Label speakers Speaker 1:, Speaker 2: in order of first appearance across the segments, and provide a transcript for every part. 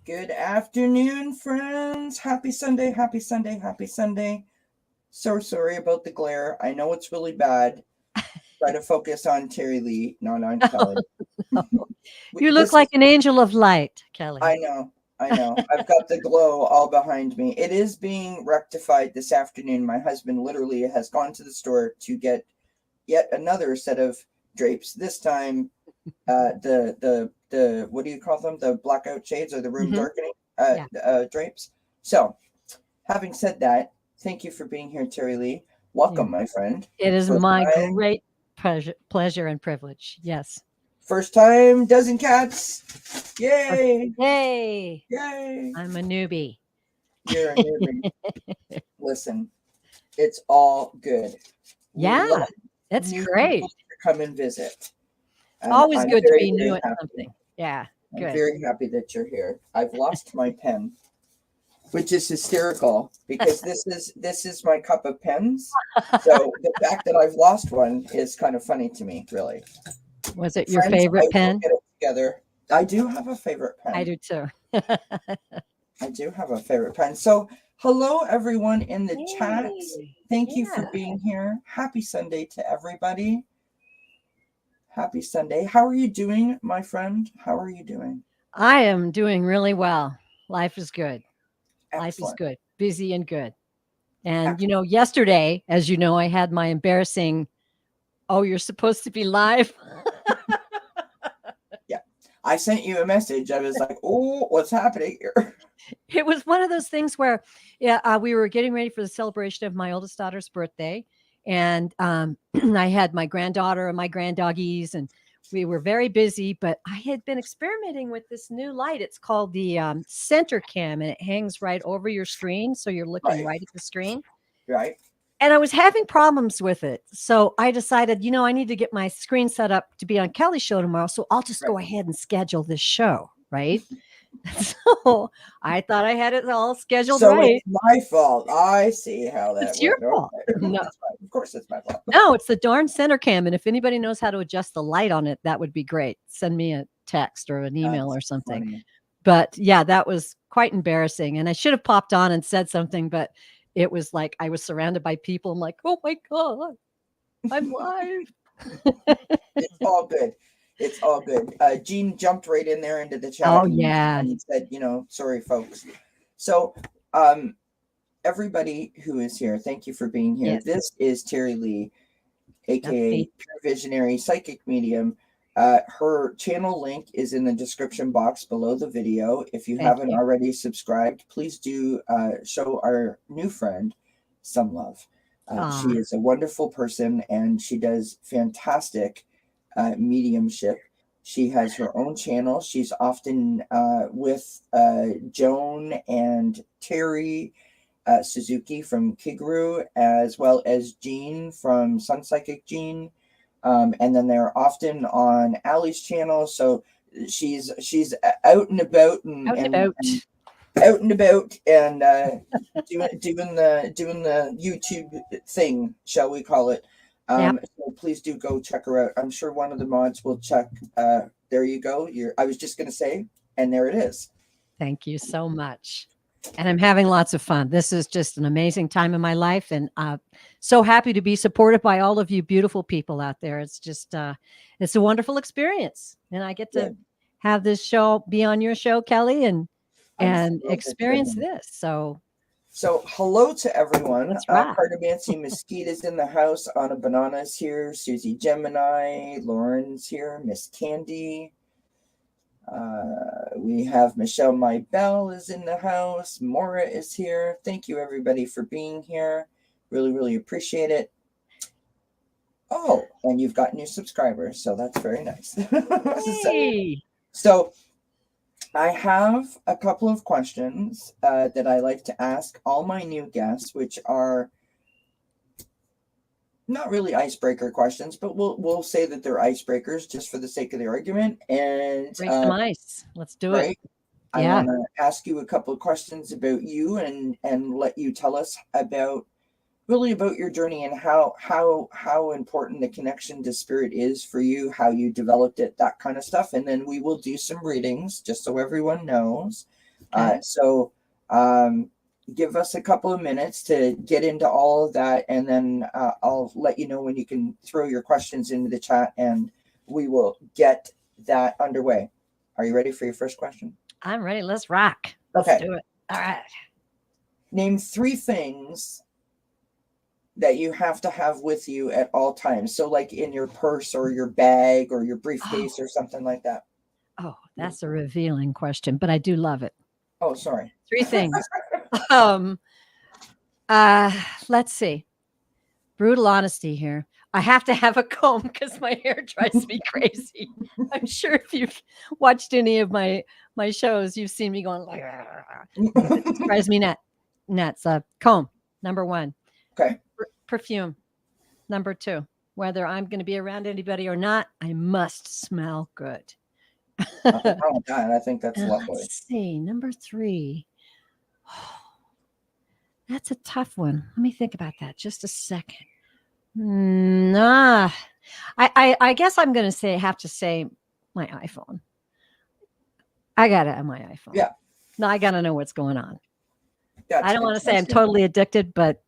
Speaker 1: Good afternoon, friends. Happy Sunday, happy Sunday, happy Sunday. So sorry about the glare. I know it's really bad. Try to focus on Terry Lee, not on Kelly.
Speaker 2: No. You look
Speaker 1: This
Speaker 2: like
Speaker 1: is,
Speaker 2: an angel of light, Kelly.
Speaker 1: I know, I know. I've got the glow all behind me. It is being rectified this afternoon. My husband literally has gone to the store to get yet another set of drapes. This time, the what do you call them? The blackout shades or the room
Speaker 2: Hmm.
Speaker 1: darkening
Speaker 2: Yeah,
Speaker 1: drapes. So, having said that, thank you for being here, Terry Lee.
Speaker 2: you
Speaker 1: Welcome, my friend.
Speaker 2: it is
Speaker 1: First
Speaker 2: my
Speaker 1: time,
Speaker 2: great pleasure and privilege. Yes.
Speaker 1: first time, dozen cats.
Speaker 2: Uh,
Speaker 1: Yay!
Speaker 2: Yay!
Speaker 1: Yay!
Speaker 2: I'm a newbie.
Speaker 1: You're a newbie. Listen, it's all good. We love
Speaker 2: Yeah, it's
Speaker 1: new people
Speaker 2: great.
Speaker 1: to come and visit,
Speaker 2: It's
Speaker 1: and
Speaker 2: always
Speaker 1: I'm
Speaker 2: good to
Speaker 1: very,
Speaker 2: be new
Speaker 1: very
Speaker 2: at
Speaker 1: happy.
Speaker 2: something. Yeah,
Speaker 1: I'm
Speaker 2: good.
Speaker 1: very happy that you're here. I've lost my pen, which is hysterical because this is my cup of pens. So the fact that I've lost one is kind of funny to me, really.
Speaker 2: Was it your
Speaker 1: Friends, I
Speaker 2: favorite
Speaker 1: will
Speaker 2: pen?
Speaker 1: get it together. I do have a favorite
Speaker 2: I
Speaker 1: pen.
Speaker 2: do too.
Speaker 1: I do have a favorite pen. So hello everyone in the chat.
Speaker 2: Yay!
Speaker 1: Thank you for
Speaker 2: Yeah,
Speaker 1: being here. Happy Sunday to everybody. Happy Sunday. How are you doing, my friend? How are you doing?
Speaker 2: I am doing really well. Life is good. Life is
Speaker 1: Excellent.
Speaker 2: good. Busy and good. And
Speaker 1: Excellent.
Speaker 2: yesterday, as you know, I had my embarrassing, "Oh, you're supposed to be live."
Speaker 1: Yeah. I sent you a message. I was like, oh, what's happening here?
Speaker 2: It was one of those things where, yeah, we were getting ready for the celebration of my oldest daughter's birthday, and I had my granddaughter and my granddoggies, and we were very busy. But I had been experimenting with this new light. It's called the center cam, and it hangs right over your screen, so you're looking
Speaker 1: Right.
Speaker 2: right at the screen.
Speaker 1: Right.
Speaker 2: And I was having problems with it. So I decided, I need to get my screen set up to be on Kelly's show tomorrow. So I'll just
Speaker 1: Right.
Speaker 2: go ahead and schedule this show, right? So I thought I had it all scheduled
Speaker 1: So it's
Speaker 2: right.
Speaker 1: my fault. I see how that
Speaker 2: It's your
Speaker 1: went.
Speaker 2: fault.
Speaker 1: Okay.
Speaker 2: No,
Speaker 1: Of course it's my fault.
Speaker 2: no, it's the darn center cam. And if anybody knows how to adjust the light on it, that would be great. Send me a text or an email
Speaker 1: That's
Speaker 2: or something.
Speaker 1: funny.
Speaker 2: But yeah, that was quite embarrassing. And I should have popped on and said something, but it was like I was surrounded by people. I'm like, oh my God, I'm live.
Speaker 1: It's all good. It's all good. Jean jumped right in there into the
Speaker 2: Oh,
Speaker 1: chat
Speaker 2: yeah.
Speaker 1: and said, sorry, folks. So, um, everybody who is here, thank you for being here.
Speaker 2: Yes,
Speaker 1: This is Terry Lee,
Speaker 2: that's
Speaker 1: aka
Speaker 2: me.
Speaker 1: Pure Visionary Psychic Medium. Her channel link is in the description box below the video. If you
Speaker 2: Thank
Speaker 1: haven't
Speaker 2: you.
Speaker 1: already subscribed, please do show our new friend some love. She
Speaker 2: Ah,
Speaker 1: is a wonderful person and she does fantastic mediumship. She has her own channel. She's often with Joan and Terry Suzuki from Kiguru, as well as Jean from Sun Psychic Jean. And then they're often on Allie's channel. So she's out and about
Speaker 2: out and
Speaker 1: and
Speaker 2: about.
Speaker 1: out and about and doing the YouTube thing, shall we call it?
Speaker 2: Yep.
Speaker 1: So please do go check her out. I'm sure one of the mods will check. There you go. I was just gonna say, and there it is.
Speaker 2: Thank you so much. And I'm having lots of fun. This is just an amazing time in my life. And so happy to be supported by all of you beautiful people out there. It's just, it's a wonderful experience. And I get to
Speaker 1: Good.
Speaker 2: have this show be on your show, Kelly, and
Speaker 1: I'm thrilled that you're
Speaker 2: experience
Speaker 1: here.
Speaker 2: this. So
Speaker 1: So hello to everyone.
Speaker 2: let's rock.
Speaker 1: Cardamancy Mesquite is in the house. Anna Banana's here. Susie Gemini. Lauren's here. Miss Candy. We have Michelle My Bell is in the house. Mora is here. Thank you everybody for being here. Really, really appreciate it. Oh, and you've got new subscribers, so that's very nice.
Speaker 2: Hey.
Speaker 1: so I have a couple of questions that I like to ask all my new guests, which are not really icebreaker questions, but we'll say that they're icebreakers just for the sake of the argument. And
Speaker 2: Break some ice. Let's do it.
Speaker 1: right, I
Speaker 2: Yeah.
Speaker 1: want to ask you a couple of questions about you and let you tell us about really about your journey and how important the connection to spirit is for you, how you developed it, that kind of stuff. And then we will do some readings just so everyone knows.
Speaker 2: Okay.
Speaker 1: So give us a couple of minutes to get into all of that, and then I'll let you know when you can throw your questions into the chat, and we will get that underway. Are you ready for your first question?
Speaker 2: I'm ready. Let's rock. Let's
Speaker 1: Okay.
Speaker 2: do it. All right.
Speaker 1: Name 3 things that you have to have with you at all times. So like in your purse or your bag or your briefcase or something like that.
Speaker 2: Oh, that's a revealing question, but I do love it.
Speaker 1: Oh, sorry.
Speaker 2: 3 things. um, uh, let's see. Brutal honesty here. I have to have a comb because my hair drives me crazy. I'm sure if you've watched any of my shows, you've seen me going like, it drives me nuts. Comb, number 1.
Speaker 1: Okay.
Speaker 2: Perfume, number 2. Whether I'm going to be around anybody or not, I must smell good.
Speaker 1: Oh, God, I think that's
Speaker 2: And
Speaker 1: lovely.
Speaker 2: let's see, number 3. That's a tough one. Let me think about that just a second. Nah, I guess I'm going to have to say my iPhone. I got it on my iPhone.
Speaker 1: Yeah.
Speaker 2: No, I got to know what's going on.
Speaker 1: That's
Speaker 2: I don't want to say I'm
Speaker 1: interesting.
Speaker 2: totally addicted, but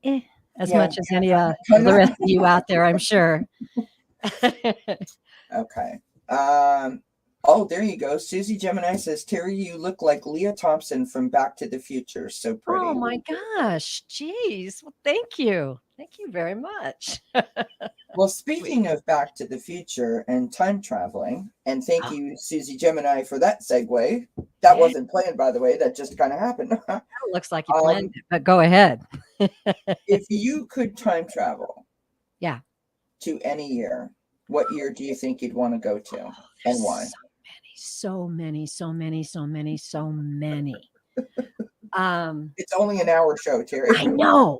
Speaker 2: as
Speaker 1: Yeah.
Speaker 2: much as any of the rest of you out there, I'm sure.
Speaker 1: Okay. Oh, there you go. Susie Gemini says, Terry, you look like Leah Thompson from Back to the Future. So pretty.
Speaker 2: Oh my gosh. Geez. Well, thank you. Thank you very much.
Speaker 1: Well, speaking of Back to the Future and time traveling, and thank you, Susie Gemini, for that segue. That wasn't planned, by the way. That just kind of happened.
Speaker 2: That looks like you planned it, but go ahead.
Speaker 1: If you could time travel,
Speaker 2: Yeah,
Speaker 1: to any year, what year do you think you'd want to go to, and why?
Speaker 2: So many.
Speaker 1: It's only an hour show, Terry.
Speaker 2: I know,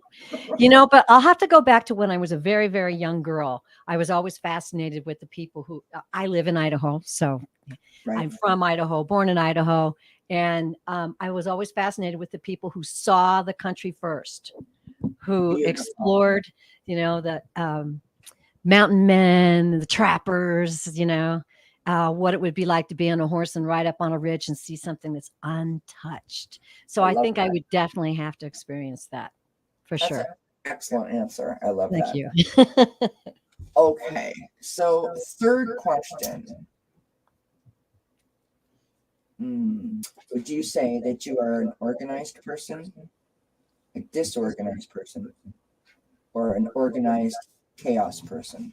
Speaker 2: but I'll have to go back to when I was a very, very young girl. I was always fascinated with the people who I live in Idaho. So
Speaker 1: Right.
Speaker 2: I'm from Idaho, born in Idaho. And I was always fascinated with the people who saw the country first, who explored, the mountain men, the trappers, what it would be like to be on a horse and ride up on a ridge and see something that's untouched. So I think I would definitely have to experience that for sure.
Speaker 1: An excellent answer. I love that.
Speaker 2: Thank you.
Speaker 1: Okay. So third question. Would you say that you are an organized person, a disorganized person, or an organized chaos person?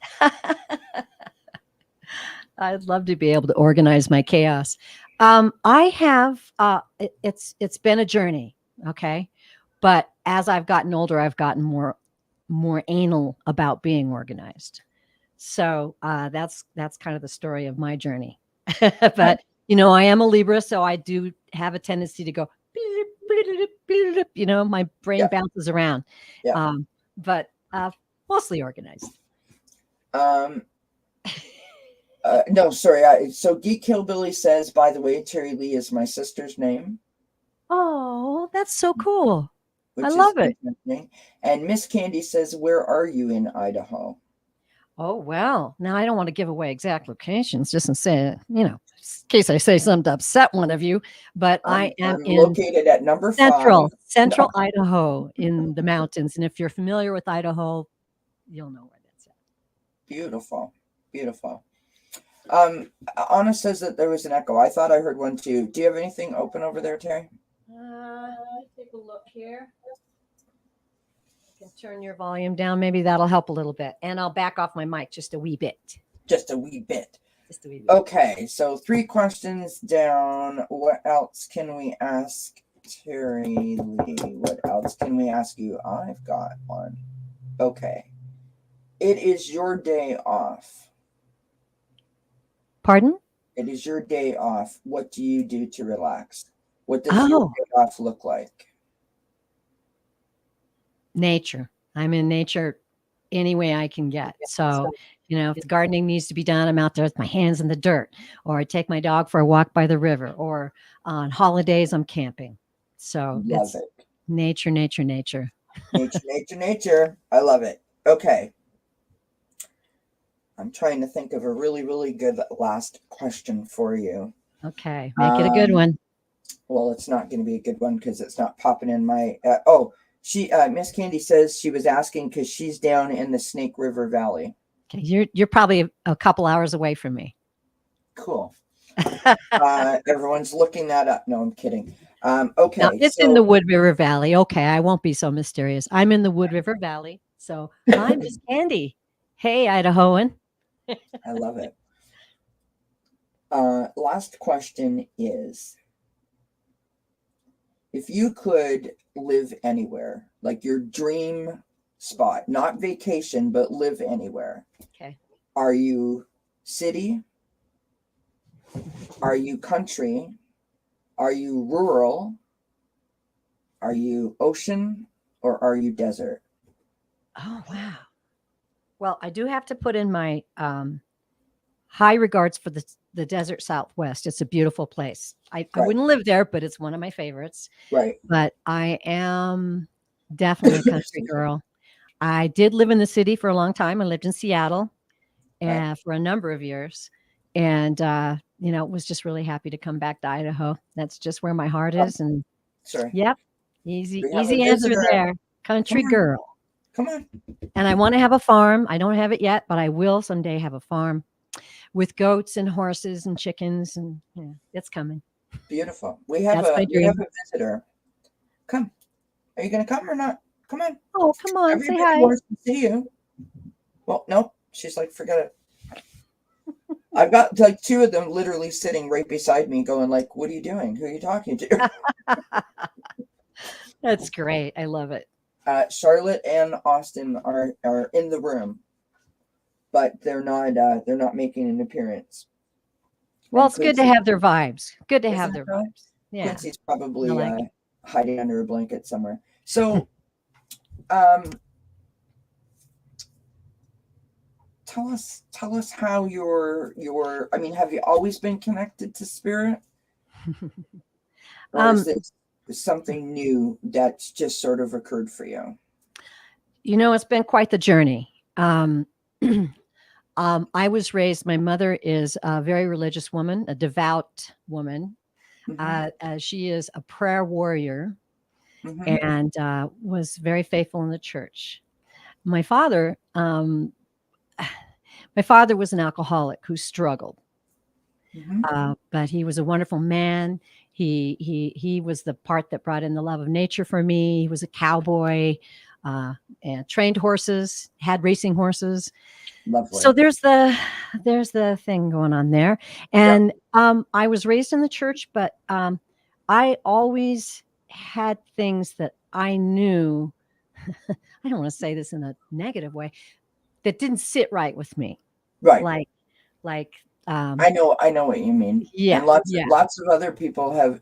Speaker 2: I'd love to be able to organize my chaos. I have, it's been a journey. Okay. But as I've gotten older, I've gotten more anal about being organized. So that's kind of the story of my journey. But I am a Libra, so I do have a tendency to go, my brain bounces around.
Speaker 1: Yeah.
Speaker 2: But mostly organized.
Speaker 1: No, sorry. So Geek Hillbilly says, by the way, Terry Lee is my sister's name.
Speaker 2: Oh, that's so cool. I love it.
Speaker 1: And Miss Candy says, where are you in Idaho?
Speaker 2: Oh, well, now I don't want to give away exact locations just to say, in case I say something to upset one of you, but I'm
Speaker 1: located at number 5.
Speaker 2: Central Idaho in the mountains. And if you're familiar with Idaho, you'll know where that's at.
Speaker 1: Beautiful. Beautiful. Anna says that there was an echo. I thought I heard one too. Do you have anything open over there, Terry?
Speaker 2: Take a look here. You can turn your volume down. Maybe that'll help a little bit. And I'll back off my mic just a wee bit.
Speaker 1: Just a wee bit. Okay, so 3 questions down. What else can we ask Terry Lee? What else can we ask you? I've got one. Okay. It is your day off.
Speaker 2: Pardon?
Speaker 1: It is your day off. What do you do to relax? What does your day off look like?
Speaker 2: Nature. I'm in nature any way I can get. So, if the gardening needs to be done, I'm out there with my hands in the dirt, or I take my dog for a walk by the river, or on holidays, I'm camping. So it's nature.
Speaker 1: Nature. I love it. Okay. I'm trying to think of a really, really good last question for you.
Speaker 2: Okay. Make it a good one.
Speaker 1: Well, it's not going to be a good one because it's not popping in my. She Miss Candy says she was asking because she's down in the Snake River Valley.
Speaker 2: Okay, you're probably a couple hours away from me.
Speaker 1: Cool. Everyone's looking that up. No, I'm kidding.
Speaker 2: No,
Speaker 1: Okay,
Speaker 2: it's in the
Speaker 1: so
Speaker 2: Wood River Valley. Okay, I won't be so mysterious. I'm in the Wood River Valley. So hi, Miss Candy. Hey, Idahoan.
Speaker 1: I love it. Last question is, if you could live anywhere, like your dream spot, not vacation, but live anywhere,
Speaker 2: Okay.
Speaker 1: are you city? Are you country? Are you rural? Are you ocean? Or are you desert?
Speaker 2: Oh, wow. Well, I do have to put in my high regards for the desert Southwest. It's a beautiful place. I
Speaker 1: Right,
Speaker 2: wouldn't live there, but it's one of my favorites.
Speaker 1: right.
Speaker 2: But I am definitely a country
Speaker 1: Excuse me.
Speaker 2: girl. I did live in the city for a long time. I lived in Seattle
Speaker 1: Right.
Speaker 2: for a number of years. And, was just really happy to come back to Idaho. That's just where my heart
Speaker 1: Oh,
Speaker 2: is. And
Speaker 1: sorry.
Speaker 2: yep, easy,
Speaker 1: We have a
Speaker 2: easy answer
Speaker 1: visitor.
Speaker 2: there.
Speaker 1: Come
Speaker 2: Country
Speaker 1: on.
Speaker 2: girl.
Speaker 1: Come on.
Speaker 2: And I want to have a farm. I don't have it yet, but I will someday have a farm with goats and horses and chickens. And yeah, it's coming.
Speaker 1: Beautiful.
Speaker 2: That's my
Speaker 1: We have
Speaker 2: dream.
Speaker 1: a visitor. Come. Are you gonna come or not? Come on.
Speaker 2: Oh, come on, say
Speaker 1: Everybody
Speaker 2: hi.
Speaker 1: wants to see you. Well, no. She's like, forget it. I've got like two of them literally sitting right beside me, going like, "What are you doing? Who are you talking to?"
Speaker 2: That's great. I love it.
Speaker 1: Charlotte and Austin are in the room, but they're not making an appearance.
Speaker 2: Well,
Speaker 1: And
Speaker 2: it's good to
Speaker 1: Quincy,
Speaker 2: have their vibes. Good to
Speaker 1: is
Speaker 2: have
Speaker 1: that
Speaker 2: their
Speaker 1: right?
Speaker 2: vibes. Yeah,
Speaker 1: Quincy's
Speaker 2: I
Speaker 1: probably
Speaker 2: like it.
Speaker 1: hiding under a blanket somewhere. So, um, tell us how your. I mean, have you always been connected to spirit, or is
Speaker 2: Um,
Speaker 1: this something new that's just sort of occurred for you?
Speaker 2: it's been quite the journey. I was raised, my mother is a very religious woman, a devout woman.
Speaker 1: Mm-hmm.
Speaker 2: She is a prayer warrior
Speaker 1: Mm-hmm.
Speaker 2: and was very faithful in the church. My father, my father was an alcoholic who struggled,
Speaker 1: Mm-hmm.
Speaker 2: but he was a wonderful man. He was the part that brought in the love of nature for me. He was a cowboy, and trained horses, had racing horses. So
Speaker 1: Lovely.
Speaker 2: there's the thing going on there.
Speaker 1: Yep.
Speaker 2: And I was raised in the church, but I always had things that I knew. I don't want to say this in a negative way, that didn't sit right with me.
Speaker 1: Right.
Speaker 2: Like like um
Speaker 1: I know what you mean. And
Speaker 2: yeah, yeah.
Speaker 1: lots of other people have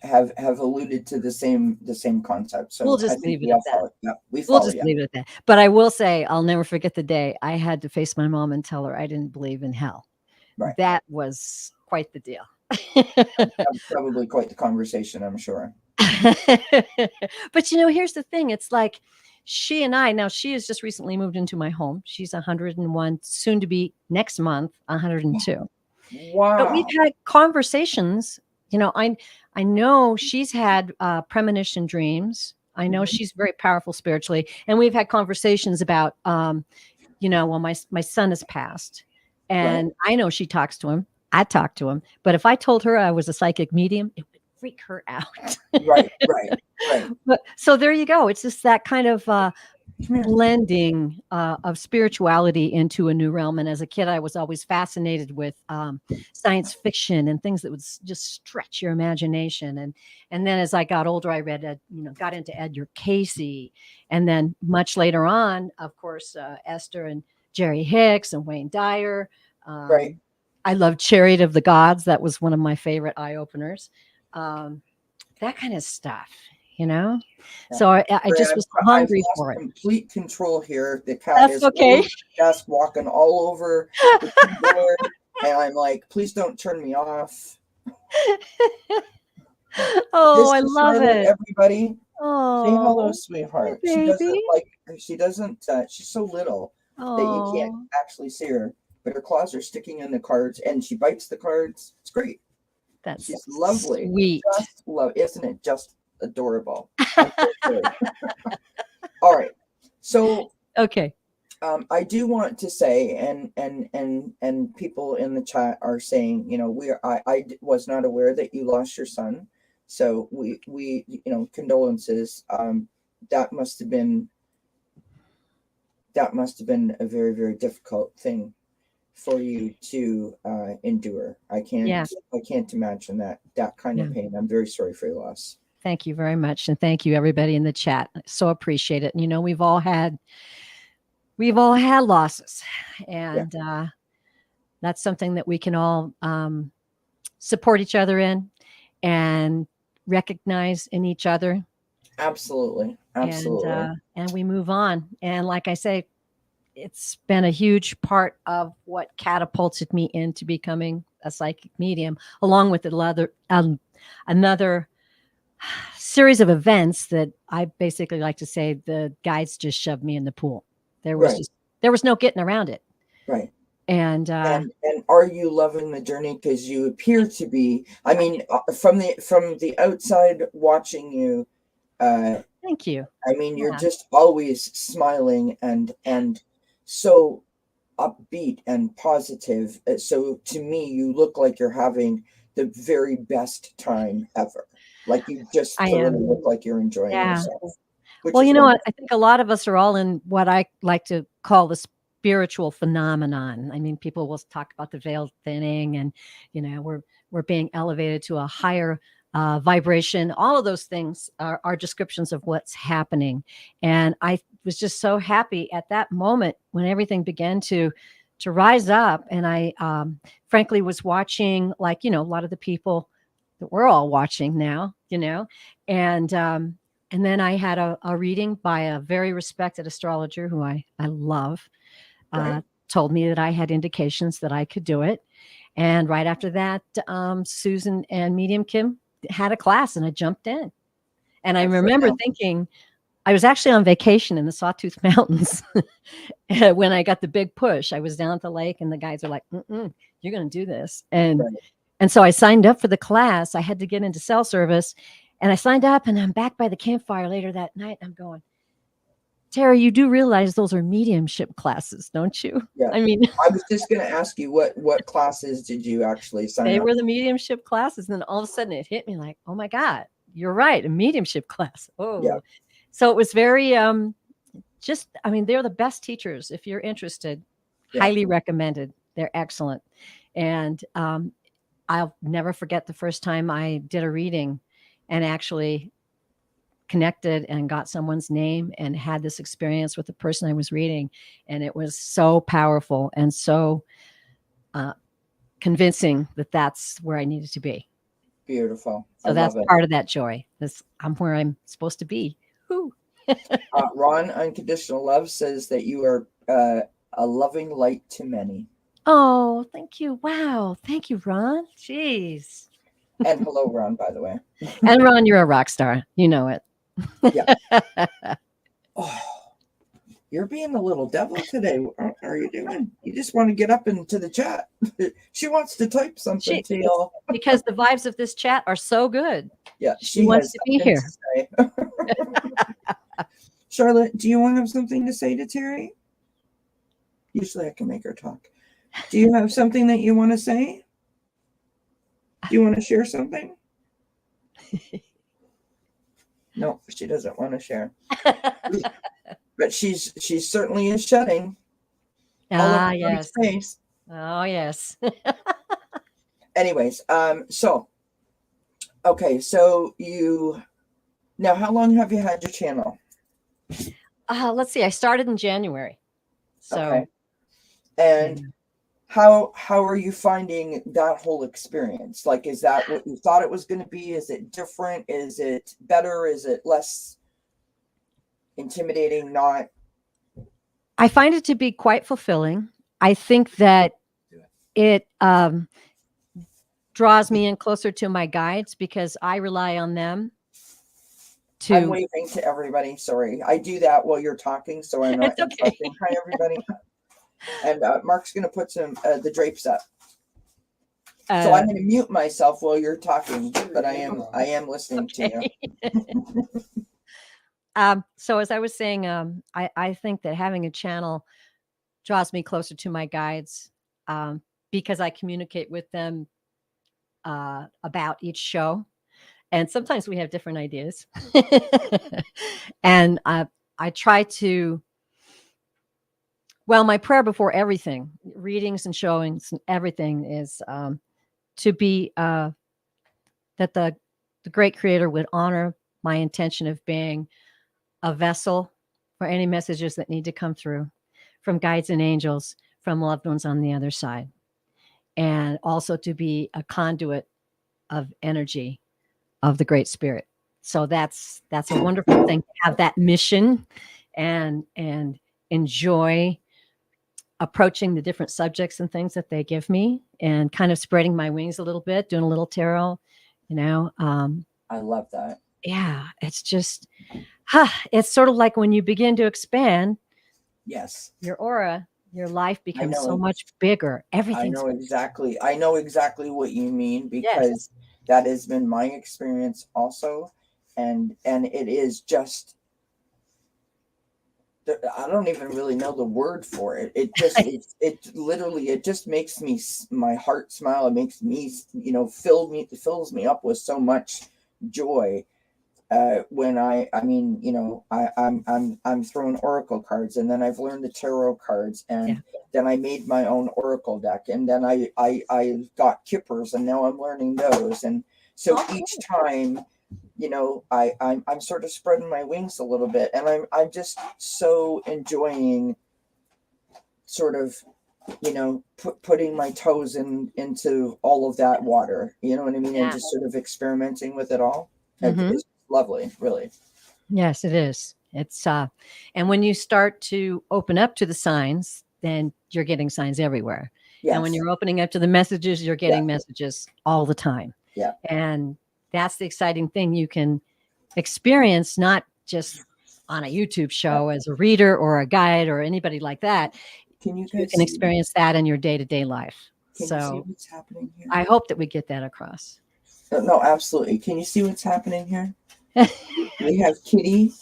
Speaker 1: alluded to the same concept.
Speaker 2: We'll
Speaker 1: So I
Speaker 2: just
Speaker 1: think
Speaker 2: leave it
Speaker 1: we
Speaker 2: at
Speaker 1: all
Speaker 2: that.
Speaker 1: follow. Yeah, we
Speaker 2: We'll
Speaker 1: follow
Speaker 2: just
Speaker 1: you.
Speaker 2: leave it at that. But I will say I'll never forget the day I had to face my mom and tell her I didn't believe in hell.
Speaker 1: Right.
Speaker 2: That was quite the deal.
Speaker 1: That was probably quite the conversation, I'm sure.
Speaker 2: But here's the thing. It's like she and I, now she has just recently moved into my home. She's 101, soon to be next month, 102. But we've
Speaker 1: Wow.
Speaker 2: had conversations. I know she's had premonition dreams. I know
Speaker 1: Mhm.
Speaker 2: she's very powerful spiritually, and we've had conversations about, well, my son has passed,
Speaker 1: Right.
Speaker 2: and I know she talks to him. I talk to him, but if I told her I was a psychic medium, it would freak her out.
Speaker 1: Right. Right. Right.
Speaker 2: But so there you go. It's just that kind of
Speaker 1: Come here.
Speaker 2: blending of spirituality into a new realm. And as a kid, I was always fascinated with science fiction and things that would just stretch your imagination. And then as I got older, I read, got into Edgar Casey, and then much later on, of course, Esther and Jerry Hicks and Wayne Dyer.
Speaker 1: Right.
Speaker 2: I loved Chariot of the Gods. That was one of my favorite eye openers. That kind of stuff, you know.
Speaker 1: Yeah.
Speaker 2: So I
Speaker 1: Sorry,
Speaker 2: just was
Speaker 1: I've
Speaker 2: hungry
Speaker 1: lost
Speaker 2: for it.
Speaker 1: complete control here. The cat
Speaker 2: That's
Speaker 1: is all
Speaker 2: okay.
Speaker 1: over the desk, walking all over the keyboard, and I'm like, please don't turn me off.
Speaker 2: Oh,
Speaker 1: This
Speaker 2: I
Speaker 1: is
Speaker 2: love
Speaker 1: Charlotte,
Speaker 2: it.
Speaker 1: everybody. Say hello,
Speaker 2: Oh, hey,
Speaker 1: sweetheart.
Speaker 2: baby.
Speaker 1: She doesn't, she's so little that you can't
Speaker 2: Oh,
Speaker 1: actually see her, but her claws are sticking in the cards and she bites the cards. It's great.
Speaker 2: That's
Speaker 1: She's lovely.
Speaker 2: sweet.
Speaker 1: Just love, isn't it just adorable? I'm so sorry. All right. So
Speaker 2: Okay.
Speaker 1: I do want to say, and people in the chat are saying, I was not aware that you lost your son, so we condolences. That must have been a very, very difficult thing for you to endure. I can't imagine that kind of pain. I'm very sorry for your loss.
Speaker 2: Thank you very much, and thank you everybody in the chat. I so appreciate it. We've all had losses, and that's something that we can all support each other in and recognize in each other.
Speaker 1: Absolutely.
Speaker 2: And we move on. And like I say, it's been a huge part of what catapulted me into becoming a psychic medium, along with another series of events that I basically like to say the guides just shoved me in the pool. There was no getting around it.
Speaker 1: Right.
Speaker 2: And
Speaker 1: are you loving the journey? Because you appear to be. I mean, from the outside watching you.
Speaker 2: Thank you.
Speaker 1: I mean, you're just always smiling and so upbeat and positive. So to me, you look like you're having the very best time ever. Like you just totally look like you're enjoying yourself.
Speaker 2: Well, I think a lot of us are all in what I like to call the spiritual phenomenon. I mean, people will talk about the veil thinning, and we're being elevated to a higher vibration. All of those things are descriptions of what's happening. And I was just so happy at that moment when everything began to rise up. And I frankly was watching, like, a lot of the people that we're all watching now, and then I had a reading by a very respected astrologer who I love, told me that I had indications that I could do it. And right after that, Susan and Medium Kim had a class, and I jumped in. And I remember thinking, I was actually on vacation in the Sawtooth Mountains when I got the big push. I was down at the lake, and the guys are like, you're going to do this. And so I signed up for the class. I had to get into cell service, and I signed up, and I'm back by the campfire later that night. I'm going, Terry, you do realize those are mediumship classes, don't you?
Speaker 1: Yeah.
Speaker 2: I mean,
Speaker 1: I was just going to ask you what classes did you actually sign up?
Speaker 2: They were the mediumship classes. And then all of a sudden it hit me like, oh my God, you're right. A mediumship class. Oh, yeah. So it was very, they're the best teachers. If you're interested, highly recommended. They're excellent. And I'll never forget the first time I did a reading and actually connected and got someone's name and had this experience with the person I was reading. And it was so powerful and so convincing that that's where I needed to be.
Speaker 1: Beautiful.
Speaker 2: So that's part of that joy. I'm where I'm supposed to be.
Speaker 1: Ron Unconditional Love says that you are a loving light to many.
Speaker 2: Oh, thank you. Wow. Thank you, Ron. Jeez.
Speaker 1: And hello, Ron, by the way.
Speaker 2: And Ron, you're a rock star. You know it.
Speaker 1: Yeah. Oh, you're being a little devil today. What are you doing? You just want to get up into the chat. She wants to type something to y'all.
Speaker 2: Because the vibes of this chat are so good.
Speaker 1: Yeah,
Speaker 2: she wants to be here.
Speaker 1: Charlotte, do you want to have something to say to Terry? Usually I can make her talk. Do you have something that you want to say? Do you want to share something? No, she doesn't want to share. But she's certainly is shedding.
Speaker 2: Yes.
Speaker 1: Face.
Speaker 2: Oh, yes.
Speaker 1: Anyways, so now how long have you had your channel?
Speaker 2: Let's see. I started in January. So,
Speaker 1: okay. And how are you finding that whole experience? Like, is that what you thought it was going to be? Is it different? Is it better? Is it less intimidating? Not?
Speaker 2: I find it to be quite fulfilling. I think that it draws me in closer to my guides because I rely on them.
Speaker 1: I'm waving to everybody. Sorry. I do that while you're talking, so I'm not interrupting. Hi, everybody. And Mark's going to put some the drapes up. So I'm going to mute myself while you're talking, but I am listening to you.
Speaker 2: So as I was saying, I think that having a channel draws me closer to my guides, because I communicate with them about each show. And sometimes we have different ideas. And I try to, well, my prayer before everything, readings and showings and everything, is to be that the great creator would honor my intention of being a vessel for any messages that need to come through from guides and angels, from loved ones on the other side, and also to be a conduit of energy of the Great Spirit. So that's a wonderful thing to have that mission, and enjoy approaching the different subjects and things that they give me, and kind of spreading my wings a little bit, doing a little tarot,
Speaker 1: I love that.
Speaker 2: Yeah, it's just, it's sort of like when you begin to expand,
Speaker 1: yes,
Speaker 2: your aura, your life becomes so
Speaker 1: know.
Speaker 2: much bigger.
Speaker 1: I
Speaker 2: Everything's
Speaker 1: know exactly. I know exactly what you mean,
Speaker 2: yes,
Speaker 1: because that has been my experience also, and it is just, I don't even really know the word for it. It just it literally, it just makes me, my heart smile. It makes me, fills me up with so much joy. When I'm throwing oracle cards, and then I've learned the tarot cards, and
Speaker 2: yeah,
Speaker 1: then I made my own oracle deck, and then I got kippers, and now I'm learning those, and so each time, I'm sort of spreading my wings a little bit, and I'm just so enjoying sort of, putting my toes into all of that water, you know what I mean, and
Speaker 2: yeah.
Speaker 1: just sort of experimenting with it all.
Speaker 2: Hmm.
Speaker 1: It's lovely, really.
Speaker 2: Yes, it is. It's and when you start to open up to the signs, then you're getting signs everywhere. And when
Speaker 1: Yes.
Speaker 2: you're opening up to the messages, you're getting messages all the time.
Speaker 1: Yeah.
Speaker 2: And that's the exciting thing. You can experience not just on a YouTube show as a reader or a guide or anybody like that.
Speaker 1: Can you
Speaker 2: You
Speaker 1: guys
Speaker 2: can experience that in your day-to-day life.
Speaker 1: Can you see
Speaker 2: So
Speaker 1: what's happening here?
Speaker 2: I hope that we get that across.
Speaker 1: No, absolutely. Can you see what's happening here? We have Kitty.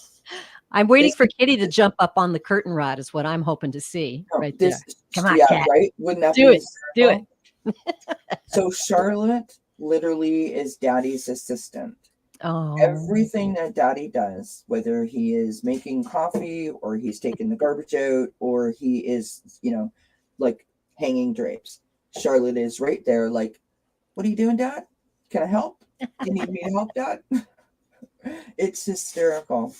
Speaker 2: I'm waiting for Kitty to jump up on the curtain rod is what I'm hoping to see right there. Come on, cat.
Speaker 1: Right? Wouldn't that
Speaker 2: Do
Speaker 1: be
Speaker 2: it. Do it.
Speaker 1: So Charlotte literally is Daddy's assistant.
Speaker 2: Oh.
Speaker 1: Everything that Daddy does, whether he is making coffee, or he's taking the garbage out, or he is, like hanging drapes, Charlotte is right there, like, what are you doing, Dad? Can I help? You need me to help, Dad? It's hysterical.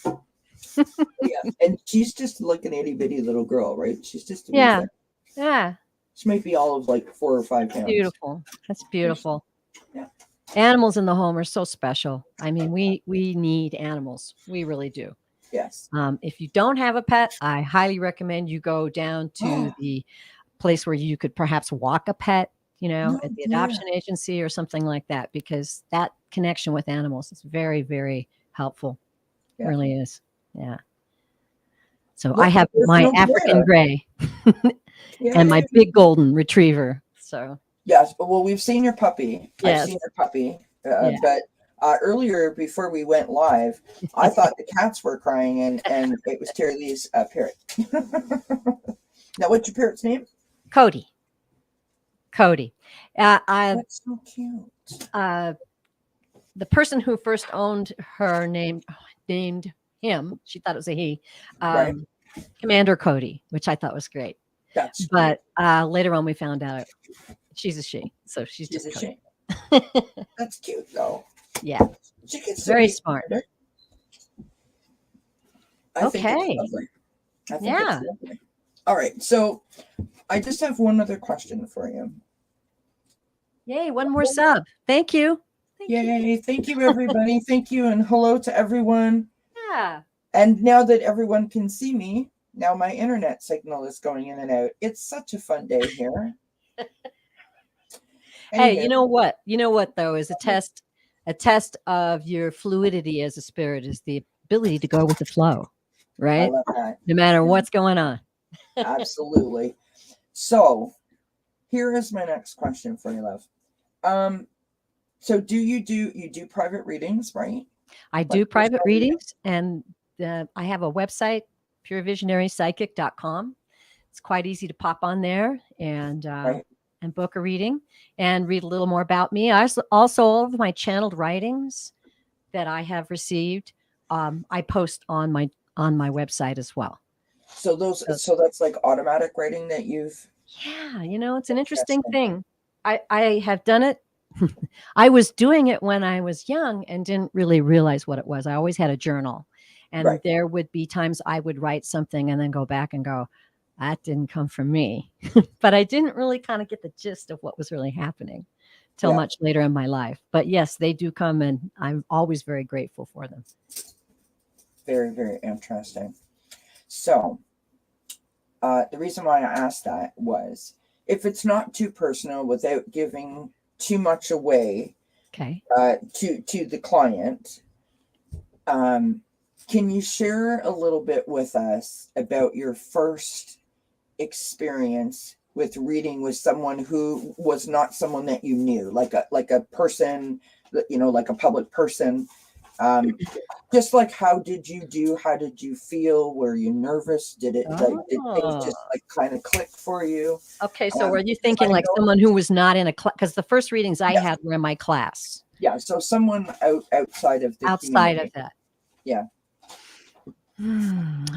Speaker 1: Yeah, and she's just like an itty bitty little girl, right? She's just a
Speaker 2: yeah,
Speaker 1: thing.
Speaker 2: yeah.
Speaker 1: She might be all of like 4 or 5 pounds.
Speaker 2: Beautiful. That's beautiful.
Speaker 1: Yeah.
Speaker 2: Animals in the home are so special. I mean, we need animals. We really do.
Speaker 1: Yes.
Speaker 2: If you don't have a pet, I highly recommend you go down to the place where you could perhaps walk a pet, at the adoption agency or something like that, because that connection with animals is very, very helpful. It really is. Yeah. So I have my African gray and my big golden retriever. So
Speaker 1: yes, well, we've seen your puppy.
Speaker 2: yes.
Speaker 1: I've seen your puppy, but earlier, before we went live, I thought the cats were crying, and it was Terry Lee's parrot. Now, what's your parrot's name?
Speaker 2: Cody.
Speaker 1: That's so cute.
Speaker 2: The person who first owned her named him. She thought it was a he.
Speaker 1: Right.
Speaker 2: Commander Cody, which I thought was great.
Speaker 1: That's
Speaker 2: but later on we found out she's a she, so she's just
Speaker 1: a
Speaker 2: Cody.
Speaker 1: she. That's cute, though.
Speaker 2: Yeah,
Speaker 1: she gets
Speaker 2: very smart.
Speaker 1: I think it's lovely. I think
Speaker 2: yeah.
Speaker 1: It's lovely. All right, so I just have one other question for you.
Speaker 2: Yay, one more sub. Thank you.
Speaker 1: Yay, thank you, everybody. Thank you, and hello to everyone.
Speaker 2: Yeah.
Speaker 1: And now that everyone can see me, now my internet signal is going in and out. It's such a fun day here.
Speaker 2: Hey, you know what? You know what, though, is a test of your fluidity as a spirit is the ability to go with the flow, right?
Speaker 1: I love that.
Speaker 2: No matter what's going on.
Speaker 1: Absolutely. So here is my next question for you, love. So you do private readings, right?
Speaker 2: I
Speaker 1: Like
Speaker 2: do private
Speaker 1: personal readings?
Speaker 2: readings, and I have a website, purevisionarypsychic.com. It's quite easy to pop on there
Speaker 1: Right.
Speaker 2: and book a reading and read a little more about me. I also all of my channeled writings that I have received, I post on my website as well.
Speaker 1: So
Speaker 2: So,
Speaker 1: so that's like automatic writing that you've
Speaker 2: yeah, it's an interesting
Speaker 1: interesting.
Speaker 2: thing. I have done it. I was doing it when I was young and didn't really realize what it was. I always had a journal, and
Speaker 1: Right.
Speaker 2: there would be times I would write something and then go back and go, that didn't come from me. But I didn't really kind of get the gist of what was really happening till
Speaker 1: Yeah.
Speaker 2: much later in my life. But yes, they do come, and I'm always very grateful for them.
Speaker 1: Very, very interesting. So, the reason why I asked that was if it's not too personal without giving too much away
Speaker 2: Okay.
Speaker 1: to the client, um, can you share a little bit with us about your first experience with reading with someone who was not someone that you knew, like a person, like a public person? Um, just like how did you do? How did you feel? Were you nervous? Did things
Speaker 2: Oh,
Speaker 1: just like kind of click for you?
Speaker 2: okay. So were you
Speaker 1: 'Cause
Speaker 2: thinking
Speaker 1: I
Speaker 2: like
Speaker 1: know,
Speaker 2: someone who was not in a class? Because the first readings I
Speaker 1: yes,
Speaker 2: had were in my class.
Speaker 1: yeah. So someone outside of the
Speaker 2: Outside of
Speaker 1: community,
Speaker 2: that.
Speaker 1: yeah.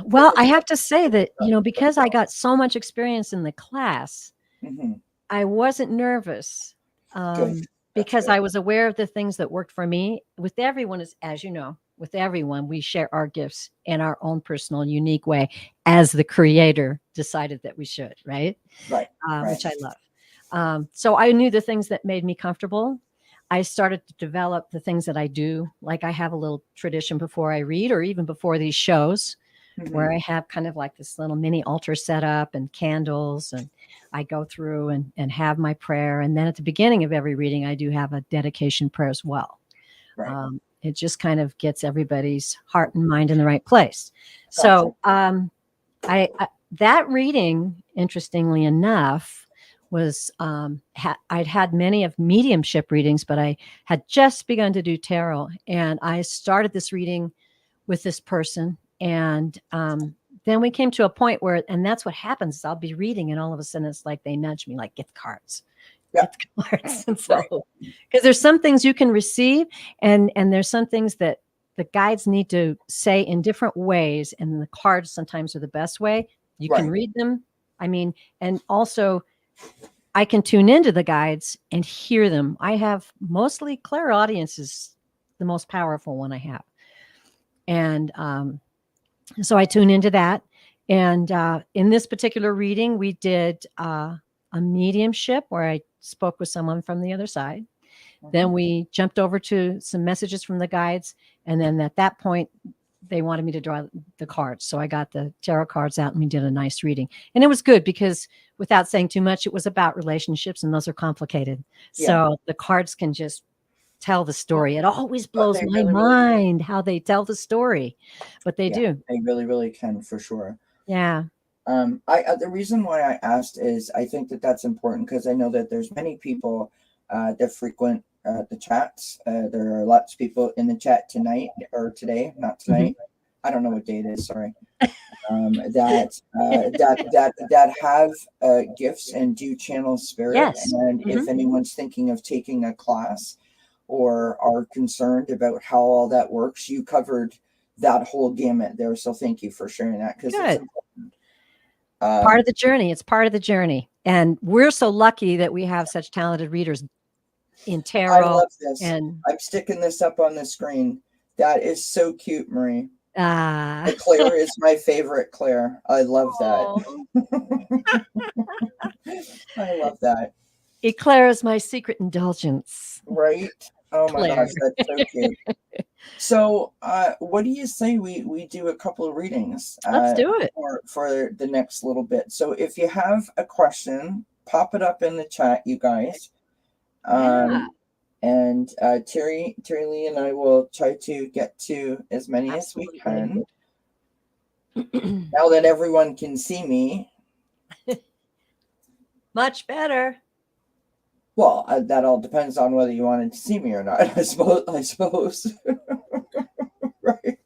Speaker 2: Well, I have to say that, because I got so much experience in the class,
Speaker 1: Hmm.
Speaker 2: I wasn't nervous,
Speaker 1: Good, that's
Speaker 2: because
Speaker 1: good.
Speaker 2: I was aware of the things that worked for me. With everyone, as you know, with everyone, we share our gifts in our own personal, unique way, as the creator decided that we should, right?
Speaker 1: Right, right,
Speaker 2: Which I love. So I knew the things that made me comfortable. I started to develop the things that I do. Like I have a little tradition before I read, or even before these shows,
Speaker 1: hmm
Speaker 2: where I have kind of like this little mini altar set up and candles, and I go through and have my prayer. And then at the beginning of every reading, I do have a dedication prayer as well.
Speaker 1: right.
Speaker 2: It just kind of gets everybody's heart and mind in the right place.
Speaker 1: Gotcha.
Speaker 2: So I that reading, interestingly enough, was I'd had many of mediumship readings, but I had just begun to do tarot, and I started this reading with this person, and then we came to a point where, and that's what happens, is I'll be reading, and all of a sudden it's like they nudge me, like, get the cards,
Speaker 1: Yeah,
Speaker 2: get the cards. And
Speaker 1: right.
Speaker 2: so, because there's some things you can receive, and there's some things that the guides need to say in different ways, and the cards sometimes are the best way. You can
Speaker 1: Right.
Speaker 2: read them. I mean, and also I can tune into the guides and hear them. I have mostly clairaudience is the most powerful one I have. And so I tune into that. And in this particular reading, we did a mediumship where I spoke with someone from the other side. Then
Speaker 1: Mhm.
Speaker 2: we jumped over to some messages from the guides. And then at that point, they wanted me to draw the cards. So I got the tarot cards out and we did a nice reading. And it was good because, without saying too much, it was about relationships, and those are complicated.
Speaker 1: Yeah.
Speaker 2: So the cards can just tell the story. It always blows
Speaker 1: They
Speaker 2: my
Speaker 1: really, really can.
Speaker 2: mind how they tell the story, but they
Speaker 1: Yeah,
Speaker 2: do.
Speaker 1: they really, really can for sure.
Speaker 2: Yeah.
Speaker 1: The reason why I asked is I think that that's important because I know that there's many people that frequent the chats. There are lots of people in the chat tonight or today, not
Speaker 2: Mhm.
Speaker 1: tonight. I don't know what day it is. Sorry. That have gifts and do channel spirit.
Speaker 2: Yes.
Speaker 1: And if
Speaker 2: Mhm.
Speaker 1: anyone's thinking of taking a class or are concerned about how all that works, you covered that whole gamut there. So thank you for sharing that because it's
Speaker 2: Good.
Speaker 1: important.
Speaker 2: Part
Speaker 1: Um,
Speaker 2: of the journey. It's part of the journey. And we're so lucky that we have such talented readers in
Speaker 1: I
Speaker 2: tarot
Speaker 1: love this.
Speaker 2: and
Speaker 1: I'm sticking this up on the screen. That is so cute, Marie.
Speaker 2: ah.
Speaker 1: The Claire is my favorite Claire. I love that.
Speaker 2: Oh.
Speaker 1: I love that.
Speaker 2: Eclair is my secret indulgence.
Speaker 1: Right? Oh my
Speaker 2: Claire.
Speaker 1: gosh, that's so cute. So, what do you say we do a couple of readings
Speaker 2: Let's do it.
Speaker 1: for the next little bit? So, if you have a question, pop it up in the chat, you guys.
Speaker 2: Yeah,
Speaker 1: And Terry Lee and I will try to get to as many as we
Speaker 2: absolutely.
Speaker 1: can. Now that everyone can see me,
Speaker 2: Much better.
Speaker 1: Well, that all depends on whether you wanted to see me or not. I suppose. Right.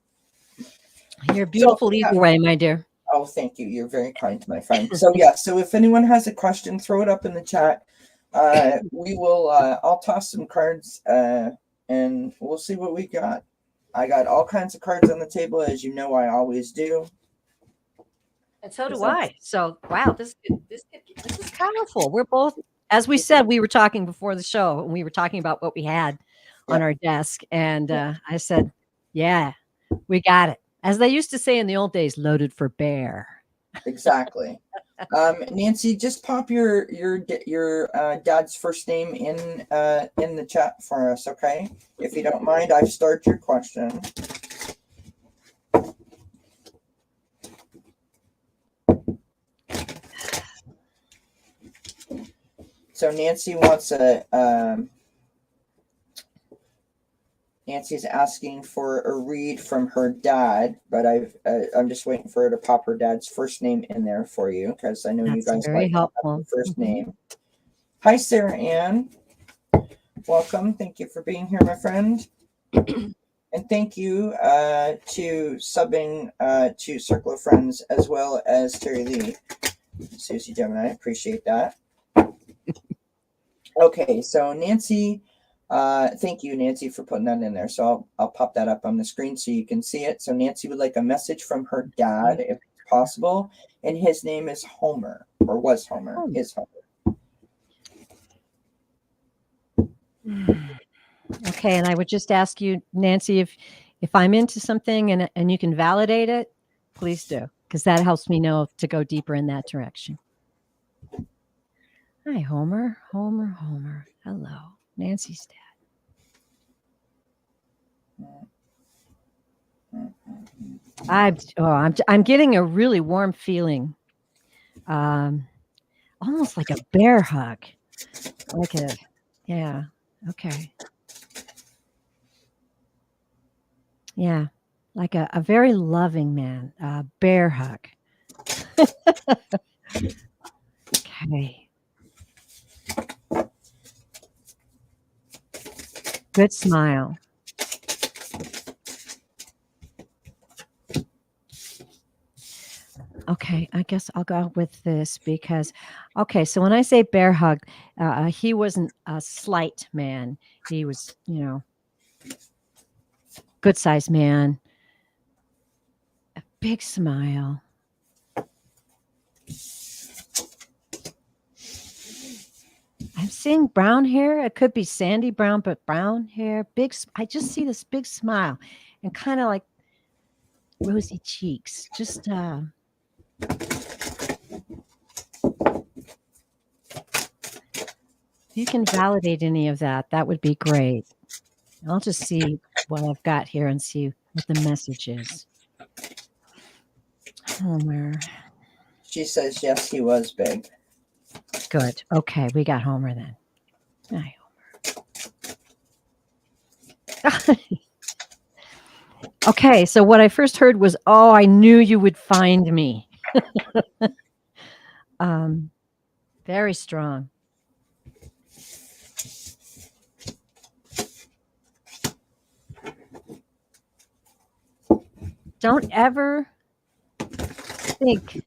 Speaker 2: You're
Speaker 1: So
Speaker 2: beautiful
Speaker 1: yeah.
Speaker 2: either way, my dear.
Speaker 1: Oh, thank you. You're very kind, my friend. So yeah. So if anyone has a question, throw it up in the chat. We will. I'll toss some cards, and we'll see what we got. I got all kinds of cards on the table, as you know I always do.
Speaker 2: And so
Speaker 1: Is
Speaker 2: do
Speaker 1: that
Speaker 2: I. So wow, this is powerful. We're both, as we said, we were talking before the show, and we were talking about what we had on
Speaker 1: yeah,
Speaker 2: our desk, and I said, "Yeah, we got it." As they used to say in the old days, "Loaded for bear."
Speaker 1: exactly. Nancy, just pop your dad's first name in the chat for us, okay? If you don't mind, I've started your question. So Nancy wants Nancy's asking for a read from her dad, but I'm just waiting for her to pop her dad's first name in there for you because I know you
Speaker 2: That's
Speaker 1: guys
Speaker 2: very
Speaker 1: like to have
Speaker 2: helpful.
Speaker 1: the first
Speaker 2: Mhm.
Speaker 1: name. Hi, Sarah Ann. Welcome. Thank you for being here, my friend. And thank you to subbing to Circle of Friends as well as Terry Lee, Susie Gemini. Appreciate that. Okay, so Nancy, thank you, Nancy, for putting that in there. So I'll pop that up on the screen so you can see it. So Nancy would like a message from her dad, if possible, and his name is Homer, or was Homer, is Homer.
Speaker 2: Okay, and I would just ask you, Nancy, if I'm into something and you can validate it, please do, because that helps me know to go deeper in that direction. Hi, Homer. Homer. Hello, Nancy's dad. I'm getting a really warm feeling, almost like a bear hug, yeah. Okay. Yeah, like a very loving man, a bear hug. Okay. Good smile. Okay, I guess I'll go with this because, okay, so when I say bear hug, he wasn't a slight man. He was, good sized man, a big smile. I'm seeing brown hair. It could be sandy brown, but brown hair. I just see this big smile and kind of like rosy cheeks. Just if you can validate any of that, that would be great. I'll just see what I've got here and see what the message is. Homer.
Speaker 1: She says yes, he was big.
Speaker 2: Good. Okay, we got Homer then. Hi, Homer. Okay, so what I first heard was, "Oh, I knew you would find me." Very strong. Don't ever think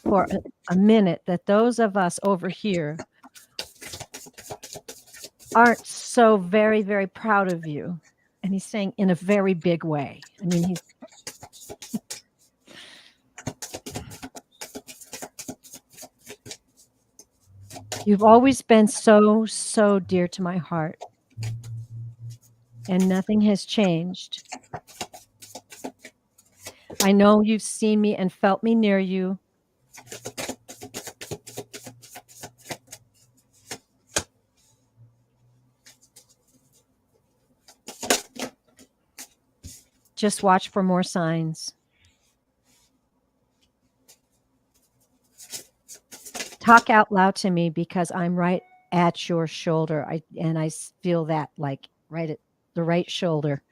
Speaker 2: for a minute that those of us over here aren't so very, very proud of you. And he's saying in a very big way. I mean, you've always been so, so dear to my heart. And nothing has changed. I know you've seen me and felt me near you. Just watch for more signs. Talk out loud to me because I'm right at your shoulder. I feel that like right at the right shoulder.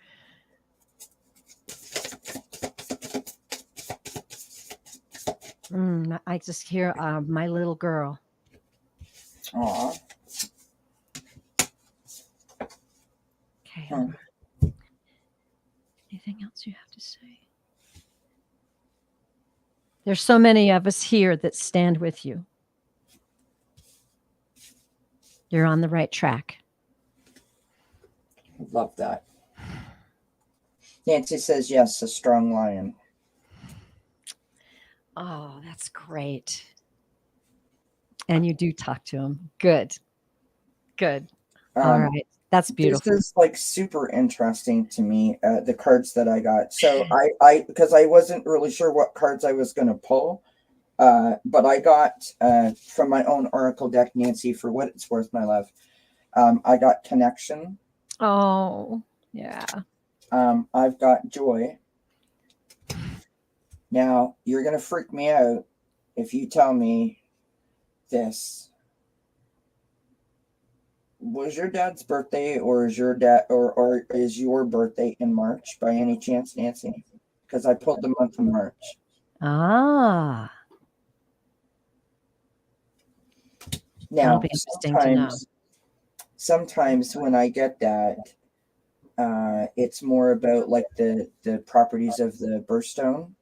Speaker 2: I just hear my little girl.
Speaker 1: Aw.
Speaker 2: Okay.
Speaker 1: Hmm.
Speaker 2: Anything else you have to say? There's so many of us here that stand with you. You're on the right track.
Speaker 1: Love that. Nancy says yes, a strong lion.
Speaker 2: Oh, that's great. And you do talk to him. Good. Good. All right. That's beautiful.
Speaker 1: This is like super interesting to me, the cards that I got. So I because I wasn't really sure what cards I was going to pull, but I got from my own oracle deck, Nancy, for what it's worth, my love. I got connection.
Speaker 2: Oh, yeah.
Speaker 1: I've got joy. Now you're going to freak me out if you tell me this. Was your dad's birthday, or is your birthday in March by any chance, Nancy? Because I pulled the month of March.
Speaker 2: Ah. That'll
Speaker 1: Now,
Speaker 2: be interesting to know.
Speaker 1: sometimes when I get that, it's more about like the properties of the birthstone,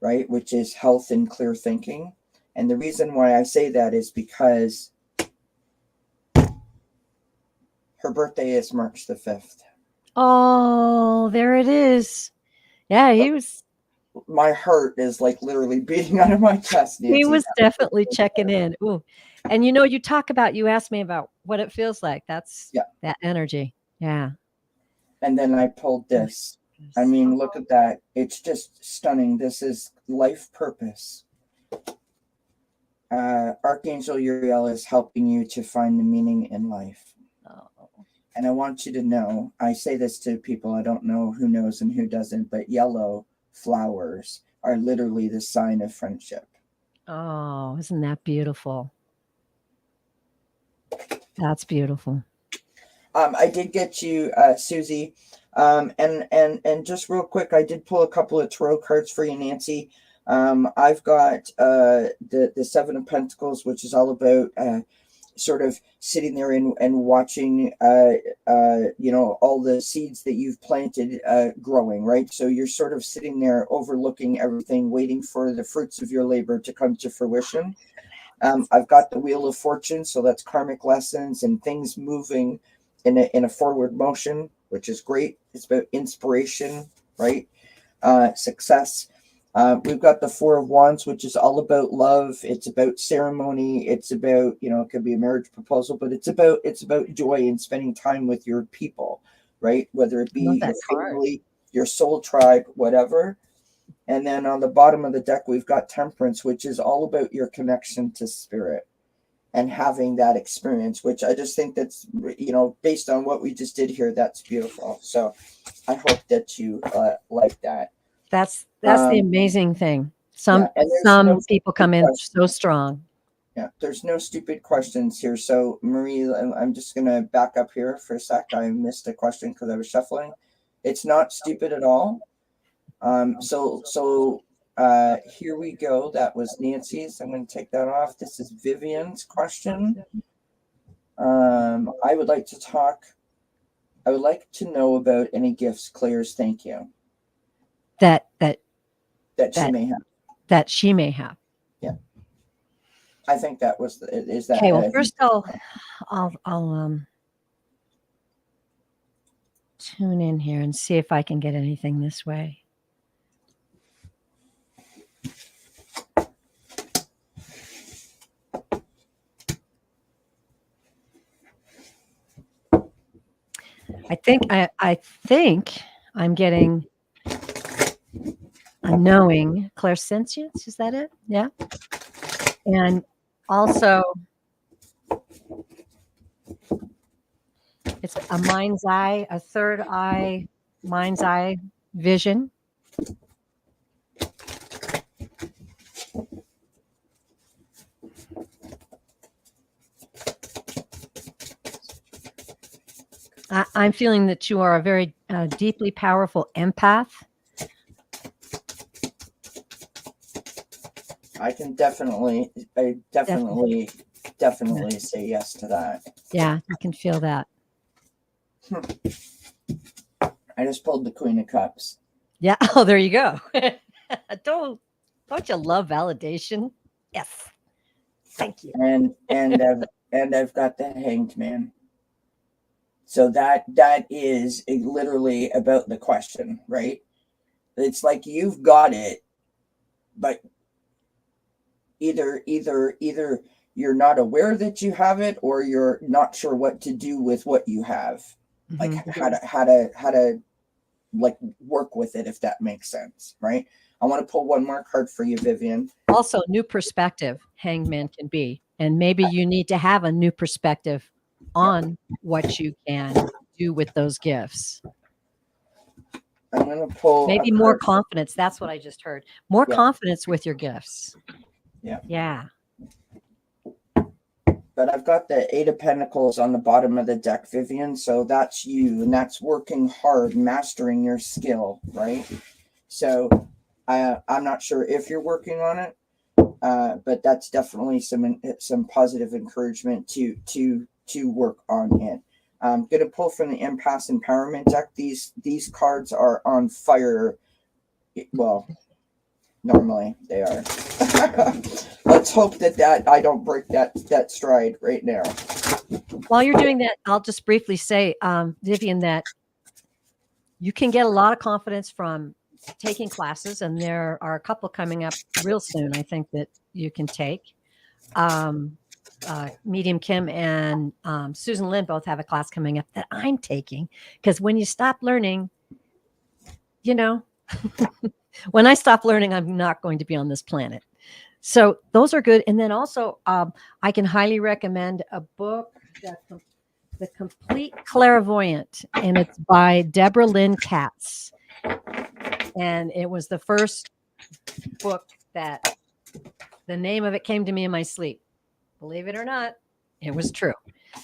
Speaker 1: right? Which is health and clear thinking. And the reason why I say that is because her birthday is March the 5th.
Speaker 2: Oh, there it is. Yeah, he was.
Speaker 1: My heart is like literally beating out of my chest, Nancy.
Speaker 2: He was definitely checking in. Ooh. And you asked me about what it feels like. That's that energy. Yeah.
Speaker 1: And then I pulled this. I mean, look at that. It's just stunning. This is life purpose. Archangel Uriel is helping you to find the meaning in life.
Speaker 2: Oh.
Speaker 1: And I want you to know, I say this to people, I don't know who knows and who doesn't, but yellow flowers are literally the sign of friendship.
Speaker 2: Oh, isn't that beautiful? That's beautiful.
Speaker 1: I did get you, Susie. And just real quick, I did pull a couple of tarot cards for you, Nancy. I've got the Seven of Pentacles, which is all about sort of sitting there and watching all the seeds that you've planted growing, right? So you're sort of sitting there overlooking everything, waiting for the fruits of your labor to come to fruition. I've got the Wheel of Fortune, so that's karmic lessons and things moving in a forward motion, which is great. It's about inspiration, right? Success. We've got the Four of Wands, which is all about love. It's about ceremony. It's about, it could be a marriage proposal, but it's about joy and spending time with your people, right? Whether it be your family, your soul tribe, whatever. And then on the bottom of the deck, we've got Temperance, which is all about your connection to spirit and having that experience, which I just think that's, based on what we just did here, that's beautiful. So I hope that you like that.
Speaker 2: That's the amazing thing. Some people come in so strong.
Speaker 1: Yeah, there's no stupid questions here. So Marie, I'm just going to back up here for a sec. I missed a question because I was shuffling. It's not stupid at all. So here we go. That was Nancy's. I'm going to take that off. This is Vivian's question. I would like to know about any gifts Claire's thank you
Speaker 2: that she may have.
Speaker 1: Yeah. I think that was is that
Speaker 2: okay. Well, first I'll tune in here and see if I can get anything this way. I think I'm getting a knowing clairsentience. Is that it? Yeah. And also it's a mind's eye, a third eye, mind's eye vision. I'm feeling that you are a very deeply powerful empath.
Speaker 1: I definitely say yes to that.
Speaker 2: Yeah, you can feel that.
Speaker 1: I just pulled the Queen of Cups.
Speaker 2: Yeah. Oh, there you go. don't you love validation? Yes. Thank you.
Speaker 1: And I've got the Hanged Man. So that is literally about the question, right? It's like you've got it, but either you're not aware that you have it, or you're not sure what to do with what you have, like how to like work with it, if that makes sense, right? I want to pull one more card for you, Vivian.
Speaker 2: Also, new perspective, Hangman can be. And maybe you need to have a new perspective on what you can do with those gifts.
Speaker 1: I'm going to pull
Speaker 2: maybe more confidence. That's what I just heard. More confidence with your gifts. Yeah.
Speaker 1: But I've got the Eight of Pentacles on the bottom of the deck, Vivian. So that's you, and that's working hard, mastering your skill, right? So I'm not sure if you're working on it, but that's definitely some positive encouragement to work on it. I'm going to pull from the Empath Empowerment deck. These cards are on fire. Well, normally they are. Let's hope that I don't break that stride right now.
Speaker 2: While you're doing that, I'll just briefly say, Vivian, that you can get a lot of confidence from taking classes, and there are a couple coming up real soon, I think, that you can take. Medium Kim and Susan Lynn both have a class coming up that I'm taking, because when you stop learning, when I stop learning, I'm not going to be on this planet. So those are good. And then also, I can highly recommend a book, The Complete Clairvoyant, and it's by Deborah Lynn Katz. And it was the first book that the name of it came to me in my sleep. Believe it or not, it was true.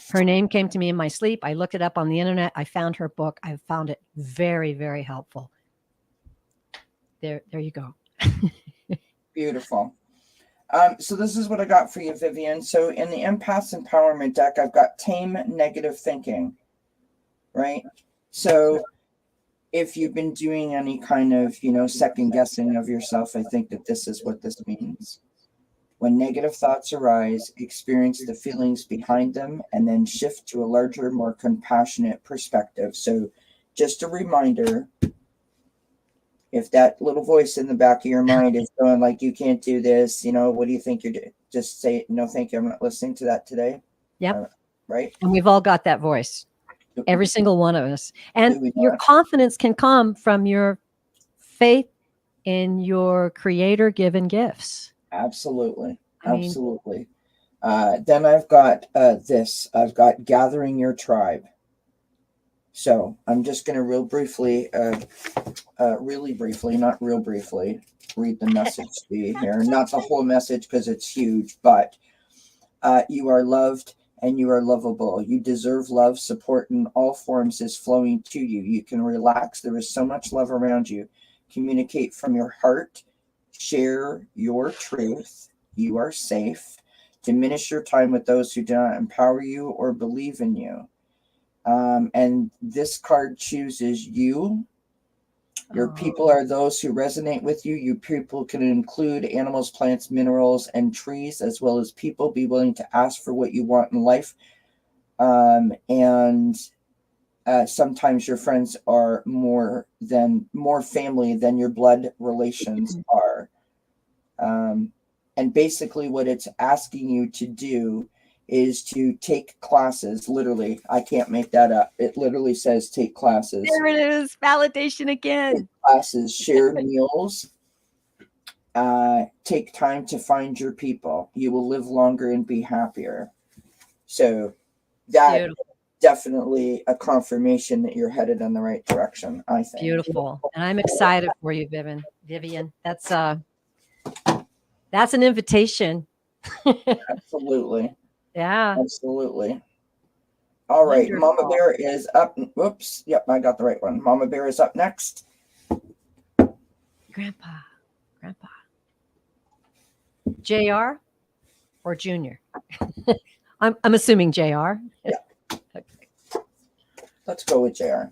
Speaker 2: Her name came to me in my sleep. I looked it up on the internet. I found her book. I found it very, very helpful. There you go.
Speaker 1: Beautiful. So this is what I got for you, Vivian. So in the Empath Empowerment deck, I've got Tame Negative Thinking, right? So if you've been doing any kind of, second guessing of yourself, I think that this is what this means. When negative thoughts arise, experience the feelings behind them and then shift to a larger, more compassionate perspective. So just a reminder, if that little voice in the back of your mind is going like, you can't do this, what do you think you're doing? Just say, no, thank you. I'm not listening to that today.
Speaker 2: Yep.
Speaker 1: Right.
Speaker 2: And we've all got that voice, every single one of us. And your confidence can come from your faith in your creator given gifts.
Speaker 1: Absolutely. Absolutely. Then I've got this. I've got Gathering Your Tribe. So I'm just going to really briefly, not real briefly, read the message to you here. Not the whole message because it's huge, but you are loved and you are lovable. You deserve love. Support in all forms is flowing to you. You can relax. There is so much love around you. Communicate from your heart. Share your truth. You are safe. Diminish your time with those who do not empower you or believe in you. And this card chooses you. Your people are those who resonate with you. You people can include animals, plants, minerals, and trees, as well as people. Be willing to ask for what you want in life. And sometimes your friends are more family than your blood relations are. And basically what it's asking you to do is to take classes. Literally, I can't make that up. It literally says take classes.
Speaker 2: There it is. Validation again.
Speaker 1: Take classes, share meals, take time to find your people. You will live longer and be happier. So that definitely a confirmation that you're headed in the right direction, I think.
Speaker 2: Beautiful. And I'm excited for you, Vivian. That's an invitation.
Speaker 1: Absolutely.
Speaker 2: Yeah.
Speaker 1: Absolutely. All right. Wonderful. Mama Bear is up. Whoops. Yep, I got the right one. Mama Bear is up next.
Speaker 2: Grandpa. JR or Junior? I'm assuming JR.
Speaker 1: Yeah. Okay. Let's go with JR.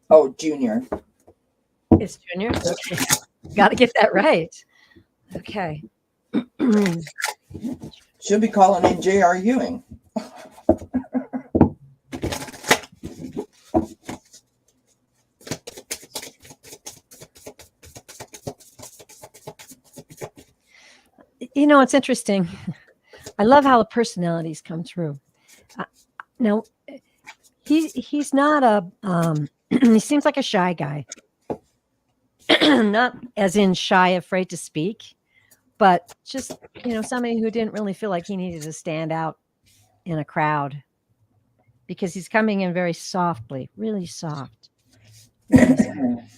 Speaker 1: Oh, Junior.
Speaker 2: It's Junior. Okay, got to get that right. Okay.
Speaker 1: She'll be calling in J.R. Ewing.
Speaker 2: It's interesting. I love how the personalities come through. Now, he's not a he seems like a shy guy. Not as in shy, afraid to speak, but just, somebody who didn't really feel like he needed to stand out in a crowd because he's coming in very softly, really soft. Really soft.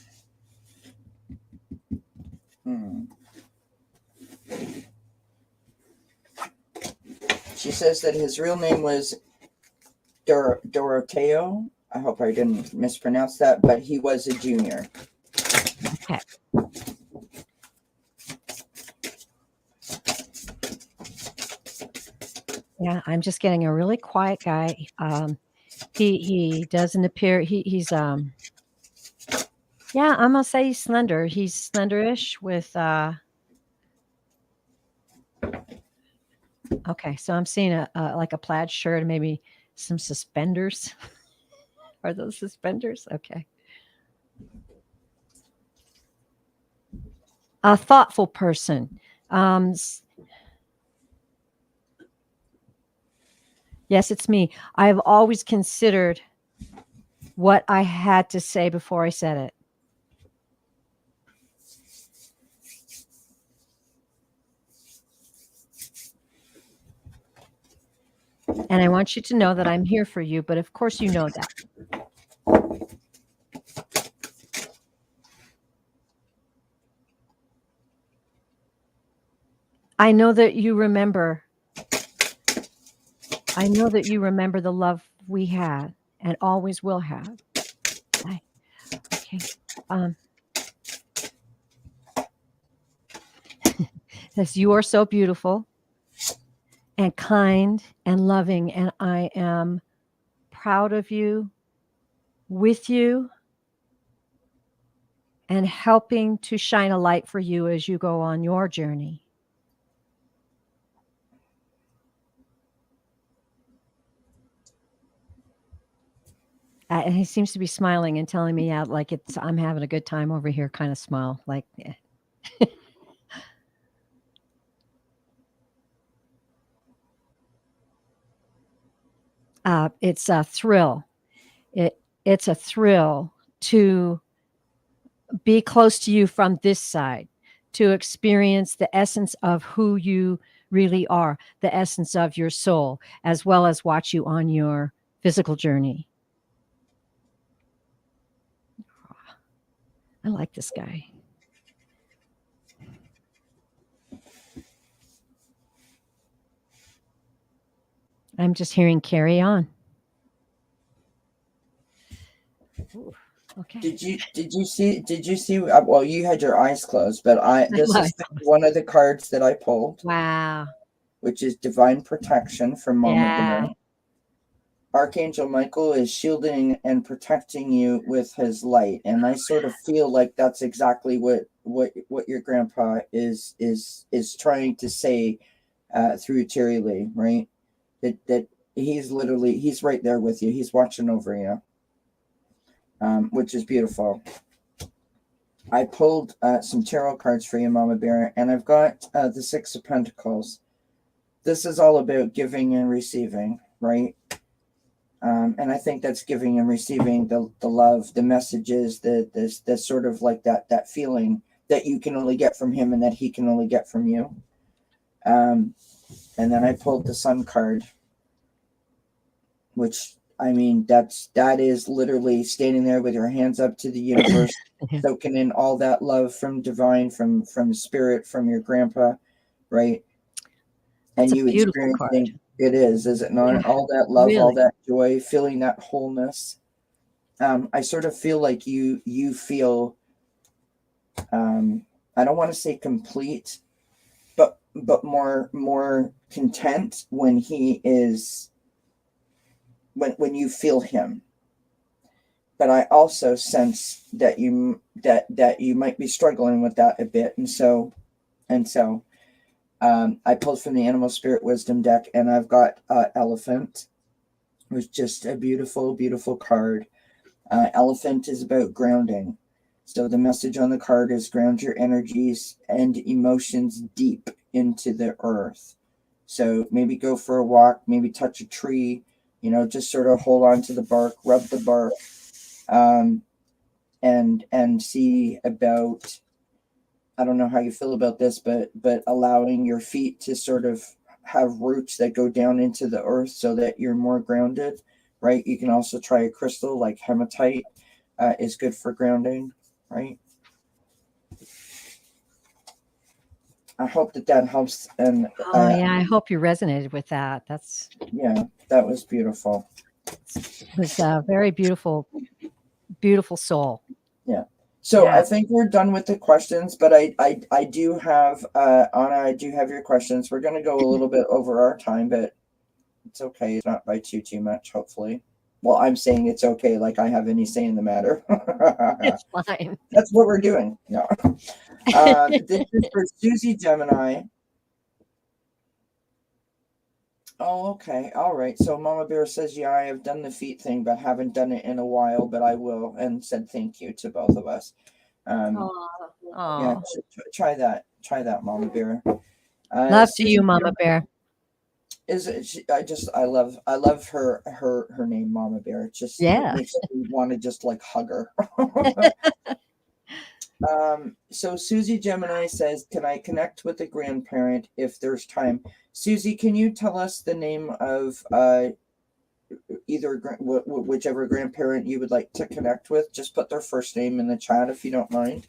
Speaker 1: She says that his real name was Doroteo. I hope I didn't mispronounce that, but he was a junior.
Speaker 2: Okay. Yeah, I'm just getting a really quiet guy. He doesn't appear. He's yeah, I'm gonna say he's slender. He's slenderish with okay, so I'm seeing a like a plaid shirt and maybe some suspenders. Are those suspenders? Okay. A thoughtful person. Yes, it's me. I've always considered what I had to say before I said it. And I want you to know that I'm here for you, but of course you know that. I know that you remember. I know that you remember the love we had and always will have. Okay. Yes, you are so beautiful and kind and loving, and I am proud of you, with you, and helping to shine a light for you as you go on your journey. And he seems to be smiling and telling me out like I'm having a good time over here, kind of smile, like. Yeah. It's a thrill. It's a thrill to be close to you from this side, to experience the essence of who you really are, the essence of your soul, as well as watch you on your physical journey. I like this guy. I'm just hearing carry on. Ooh, okay.
Speaker 1: Did you see well, you had your eyes closed, but this is one of the cards that I pulled.
Speaker 2: Wow.
Speaker 1: Which is divine protection from Mama Bear. Archangel Michael is shielding and protecting you with his light, and I sort of feel like that's exactly what your grandpa is trying to say through Terry Lee, right? That he's right there with you. He's watching over you, which is beautiful. I pulled some tarot cards for you, Mama Bear, and I've got the Six of Pentacles. This is all about giving and receiving, right? And I think that's giving and receiving the love, the messages, the sort of like that feeling that you can only get from him and that he can only get from you. And then I pulled the Sun card, which I mean that is literally standing there with your hands up to the universe, soaking in all that love from divine, from spirit, from your grandpa, right?
Speaker 2: That's
Speaker 1: and you experiencing it is it not? Yeah. All that love, really. All that joy, feeling that wholeness. I sort of feel like you feel I don't want to say complete, but more content when he is when you feel him. but I also sense that you might be struggling with that a bit, and so I pulled from the Animal Spirit Wisdom deck, and I've got Elephant, which is just a beautiful, beautiful card. Elephant is about grounding. So the message on the card is ground your energies and emotions deep into the earth. So maybe go for a walk, maybe touch a tree, just sort of hold on to the bark, rub the bark, and see about, I don't know how you feel about this, but allowing your feet to sort of have roots that go down into the earth so that you're more grounded, right? You can also try a crystal like hematite is good for grounding, right? I hope that helps. And
Speaker 2: yeah, I hope you resonated with that.
Speaker 1: Yeah, that was beautiful.
Speaker 2: It was a very beautiful, beautiful soul.
Speaker 1: Yeah. So
Speaker 2: Yeah.
Speaker 1: I think we're done with the questions, but I do have Anna, I do have your questions. We're going to go a little bit over our time, but it's okay. It's not by too much, hopefully. Well, I'm saying it's okay, like I have any say in the matter.
Speaker 2: It's fine.
Speaker 1: That's what we're doing. No. This is for Susie Gemini. Oh, okay. All right. So Mama Bear says, yeah, I have done the feet thing, but haven't done it in a while, but I will, and said thank you to both of us. Yeah, try that. Try that, Mama Bear.
Speaker 2: Love to you, Mama Bear.
Speaker 1: I love her name, Mama Bear. It just
Speaker 2: Yeah.
Speaker 1: makes me want to just like hug her. So Susie Gemini says, can I connect with a grandparent if there's time? Susie, can you tell us the name of either whichever grandparent you would like to connect with? Just put their first name in the chat if you don't mind.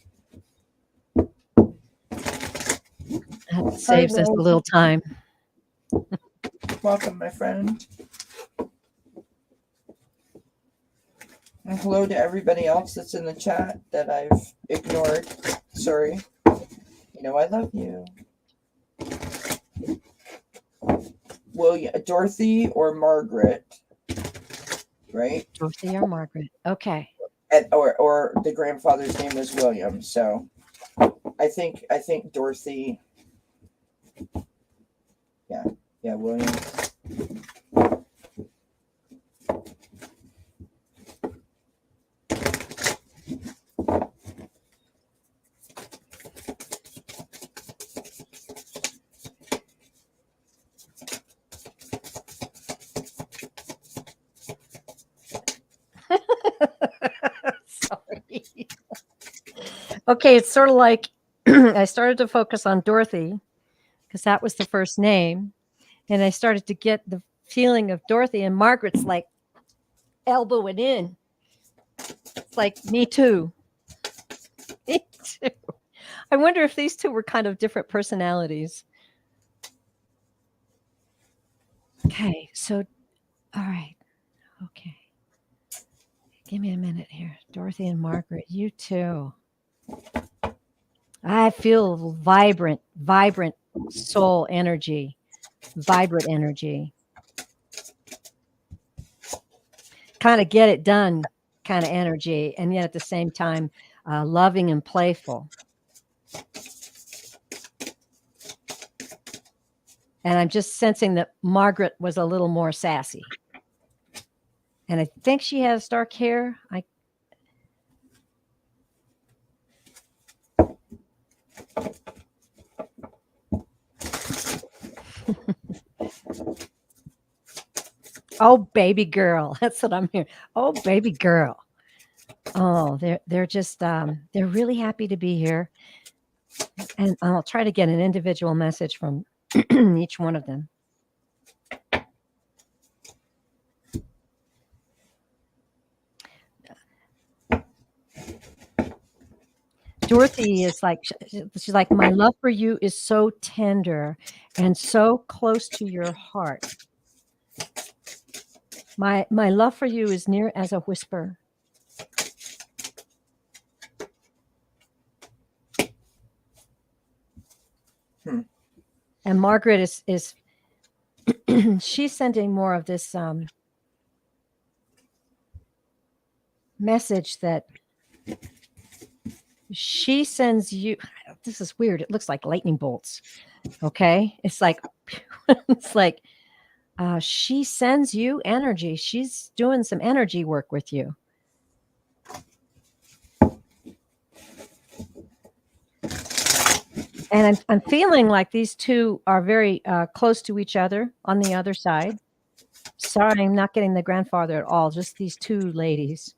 Speaker 2: That saves us a little time.
Speaker 1: Welcome, my friend. And hello to everybody else that's in the chat that I've ignored. Sorry. I love you. William, Dorothy or Margaret, right?
Speaker 2: Dorothy or Margaret. Okay.
Speaker 1: Or the grandfather's name was William. So I think Dorothy. Yeah, William.
Speaker 2: Sorry. Okay, it's sort of like I started to focus on Dorothy because that was the first name, and I started to get the feeling of Dorothy, and Margaret's like elbowing in. It's like, me too. Me too. I wonder if these two were kind of different personalities. Okay, so, all right. Okay. Give me a minute here. Dorothy and Margaret, you too. I feel vibrant soul energy, vibrant energy. Kind of get it done kind of energy, and yet at the same time, loving and playful. And I'm just sensing that Margaret was a little more sassy. And I think she has dark hair. Oh, baby girl. That's what I'm hearing. Oh, baby girl. Oh, they're just they're really happy to be here. And I'll try to get an individual message from each one of them. Dorothy is like, she's like, my love for you is so tender and so close to your heart. My love for you is near as a whisper. And Margaret is she's sending more of this message that she sends you. This is weird. It looks like lightning bolts. Okay. It's like, it's like, she sends you energy. She's doing some energy work with you. And I'm feeling like these two are very close to each other on the other side. Sorry, I'm not getting the grandfather at all, just these two ladies.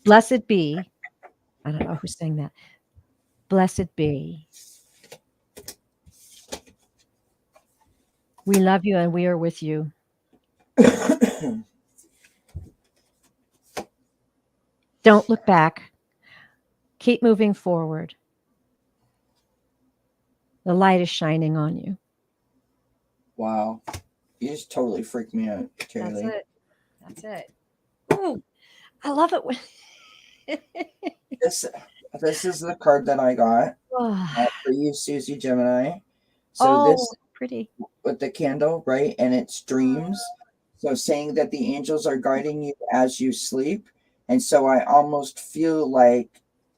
Speaker 2: Blessed be. I don't know who's saying that. Blessed be. We love you and we are with you. Don't look back. Keep moving forward. The light is shining on you.
Speaker 1: Wow. You just totally freaked me out, Terry Lee.
Speaker 2: That's it. Ooh, I love it when
Speaker 1: This is the card that I got for you, Susie Gemini. So this
Speaker 2: pretty
Speaker 1: with the candle, right? And it's dreams. So saying that the angels are guiding you as you sleep. And so I almost feel like,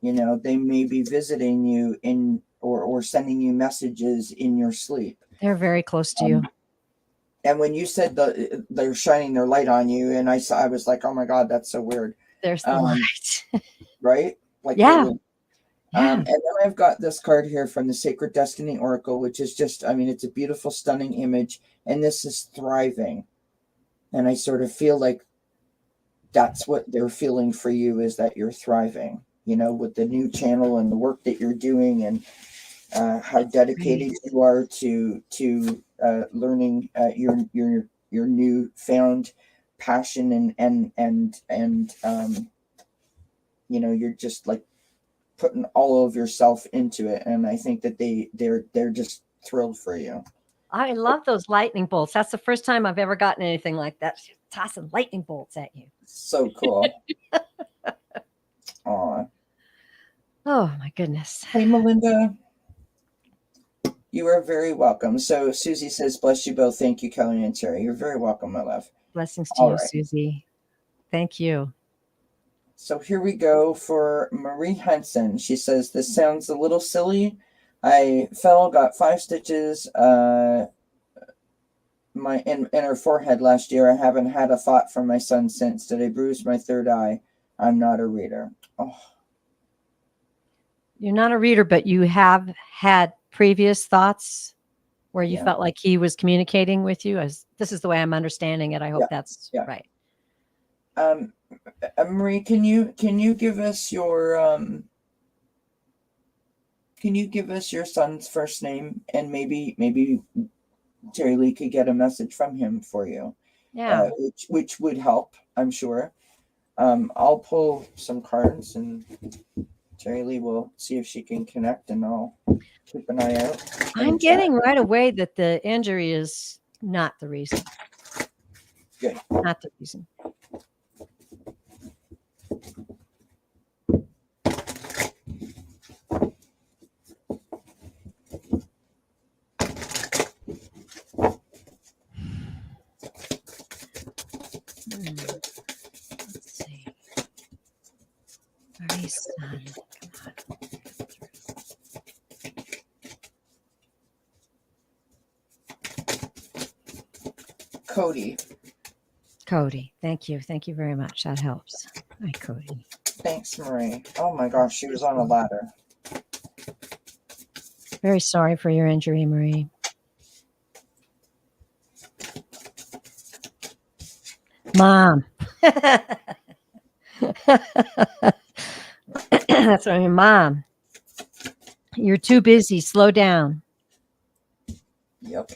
Speaker 1: they may be visiting you in or sending you messages in your sleep.
Speaker 2: They're very close to you.
Speaker 1: And when you said they're shining their light on you, and I was like, oh my God, that's so weird.
Speaker 2: There's the light.
Speaker 1: Right? Like,
Speaker 2: yeah.
Speaker 1: Totally. And then I've got this card here from the Sacred Destiny Oracle, which is just, it's a beautiful, stunning image. And this is thriving. And I sort of feel like that's what they're feeling for you, is that you're thriving, with the new channel and the work that you're doing, and how dedicated you are to learning your newfound passion, and you're just like putting all of yourself into it, and I think that they're just thrilled for you.
Speaker 2: I love those lightning bolts. That's the first time I've ever gotten anything like that. She's tossing lightning bolts at you.
Speaker 1: So cool. Aw.
Speaker 2: Oh my goodness.
Speaker 1: Hey, Melinda. You are very welcome. So Susie says, bless you both. Thank you, Kelly and Terry. You're very welcome, my love.
Speaker 2: Blessings to you, Susie. Thank you.
Speaker 1: So here we go for Marie Henson. She says, this sounds a little silly. I got 5 stitches in her forehead last year. I haven't had a thought from my son since. Did I bruise my third eye? I'm not a reader. Oh.
Speaker 2: You're not a reader, but you have had previous thoughts where you felt like he was communicating with you. This is the way I'm understanding it. I hope that's right.
Speaker 1: Marie, can you give us your son's first name, and maybe Terry Lee could get a message from him for you.
Speaker 2: Yeah.
Speaker 1: Which would help, I'm sure. I'll pull some cards, and Terry Lee will see if she can connect, and I'll keep an eye out.
Speaker 2: I'm getting right away that the injury is not the reason.
Speaker 1: Good.
Speaker 2: Not the reason. Let's see. Marie's son. Come on. Cody. Thank you. Thank you very much. That helps. Hi, Cody.
Speaker 1: Thanks, Marie. Oh my gosh, she was on a ladder.
Speaker 2: Very sorry for your injury, Marie. Mom. That's what I mean, Mom. You're too busy. Slow down.
Speaker 1: Yep.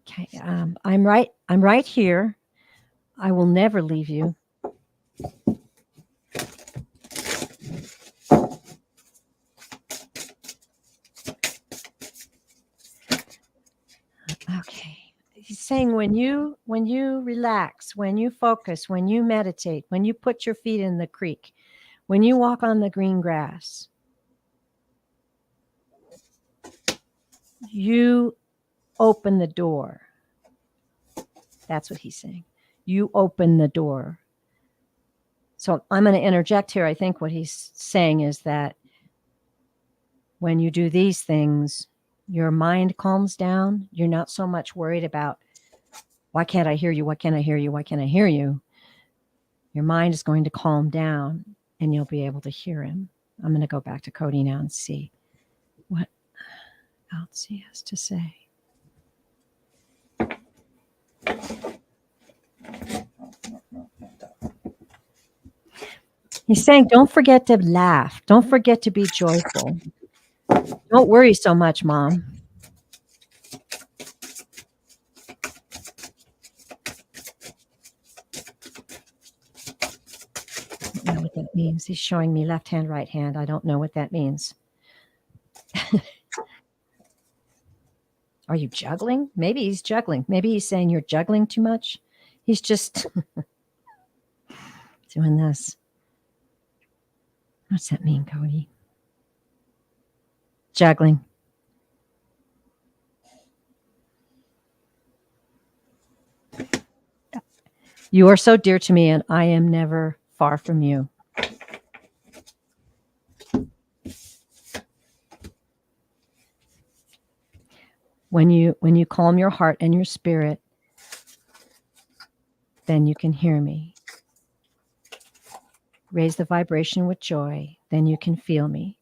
Speaker 2: Okay. I'm right here. I will never leave you. Okay. He's saying when you relax, when you focus, when you meditate, when you put your feet in the creek, When you walk on the green grass, you open the door. That's what he's saying. You open the door. So I'm going to interject here. I think what he's saying is that when you do these things, your mind calms down. You're not so much worried about, why can't I hear you? Why can't I hear you? Why can't I hear you? Your mind is going to calm down and you'll be able to hear him. I'm going to go back to Cody now and see what else he has to say. He's saying, don't forget to laugh. Don't forget to be joyful. Don't worry so much, Mom. I don't know what that means. He's showing me left hand, right hand. I don't know what that means. Are you juggling? Maybe he's juggling. Maybe he's saying you're juggling too much. He's just doing this. What's that mean, Cody? Juggling. You are so dear to me, and I am never far from you. When you calm your heart and your spirit, then you can hear me. Raise the vibration with joy, then you can feel me.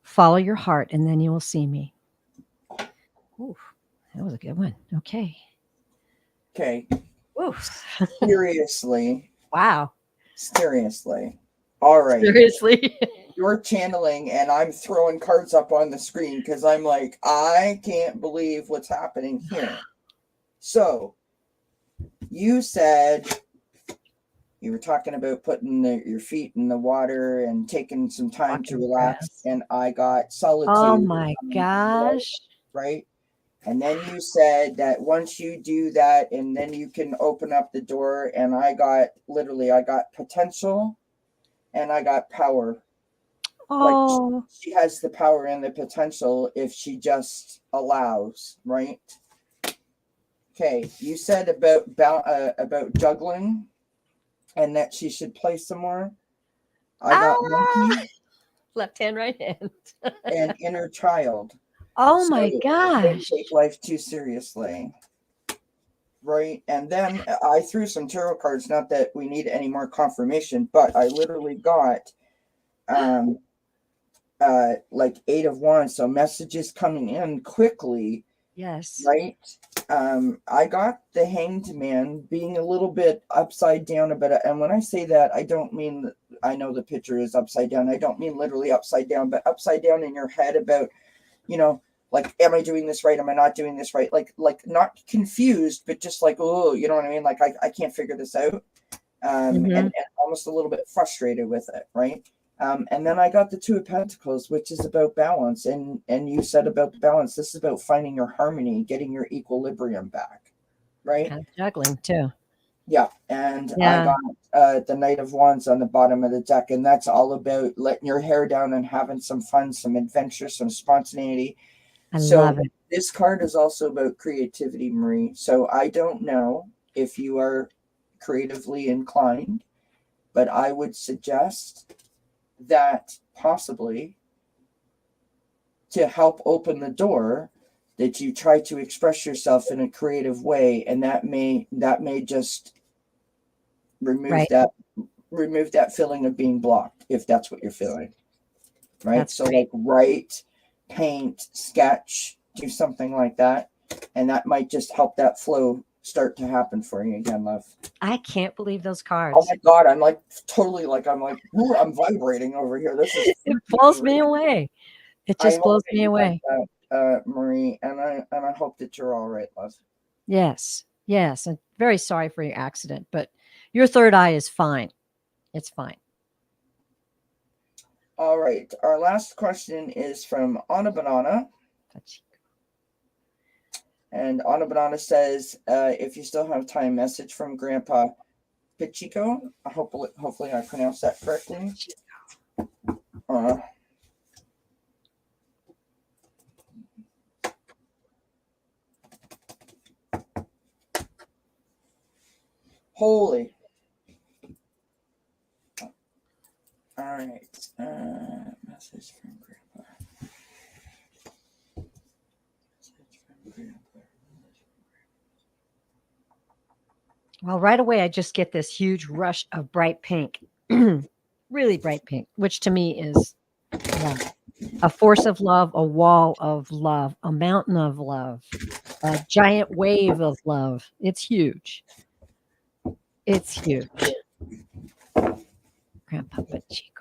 Speaker 2: Follow your heart, and then you will see me. Ooh, that was a good one. Okay.
Speaker 1: Okay.
Speaker 2: Ooh.
Speaker 1: Seriously.
Speaker 2: Wow.
Speaker 1: Seriously. All right.
Speaker 2: Seriously.
Speaker 1: You're channeling and I'm throwing cards up on the screen because I'm like, I can't believe what's happening here. So you said you were talking about putting your feet in the water and taking some time to relax. And I got solitude.
Speaker 2: Oh my gosh.
Speaker 1: Right. And then you said that once you do that, and then you can open up the door. And I got potential and I got power.
Speaker 2: Oh.
Speaker 1: Like she has the power and the potential if she just allows, right? Okay. You said about juggling and that she should play some more. I got monkey.
Speaker 2: Left hand, right hand.
Speaker 1: And inner child.
Speaker 2: Oh my gosh.
Speaker 1: Don't take life too seriously. Right. And then I threw some tarot cards, not that we need any more confirmation, but I literally got like 8 of Wands. So messages coming in quickly.
Speaker 2: Yes.
Speaker 1: Right. I got the Hanged Man being a little bit upside down a bit. And when I say that, I don't mean, I know the picture is upside down. I don't mean literally upside down, but upside down in your head about, like, am I doing this right? Am I not doing this right? Like not confused, but just like, oh, you know what I mean? Like, I can't figure this out. And almost a little bit frustrated with it. Right. And then I got the 2 of Pentacles, which is about balance. And you said about the balance, this is about finding your harmony, getting your equilibrium back. Right.
Speaker 2: Kind of juggling too.
Speaker 1: Yeah. And I got the Knight of Wands on the bottom of the deck. And that's all about letting your hair down and having some fun, some adventure, some spontaneity.
Speaker 2: I love it.
Speaker 1: This card is also about creativity, Marie. So I don't know if you are creatively inclined, but I would suggest that possibly to help open the door that you try to express yourself in a creative way, and that may just remove that feeling of being blocked, if that's what you're feeling. Right. That's so great. Like write, paint, sketch, do something like that, and that might just help that flow start to happen for you again, love.
Speaker 2: I can't believe those cards.
Speaker 1: Oh my God, I'm like totally like I'm vibrating over here. This is
Speaker 2: it blows me away. It just blows me away.
Speaker 1: Like that, Marie, and I hope that you're all right, love.
Speaker 2: Yes. I'm very sorry for your accident, but your third eye is fine. It's fine.
Speaker 1: All right. Our last question is from Anna Banana. And Ana Banana says, if you still have time, message from Grandpa Pichico. Hopefully I pronounced that correctly. Holy. All right. Message from Grandpa.
Speaker 2: Well, right away, I just get this huge rush of bright pink, really bright pink, which to me is love. A force of love, a wall of love, a mountain of love, a giant wave of love. It's huge. It's huge. Grandpa Chico.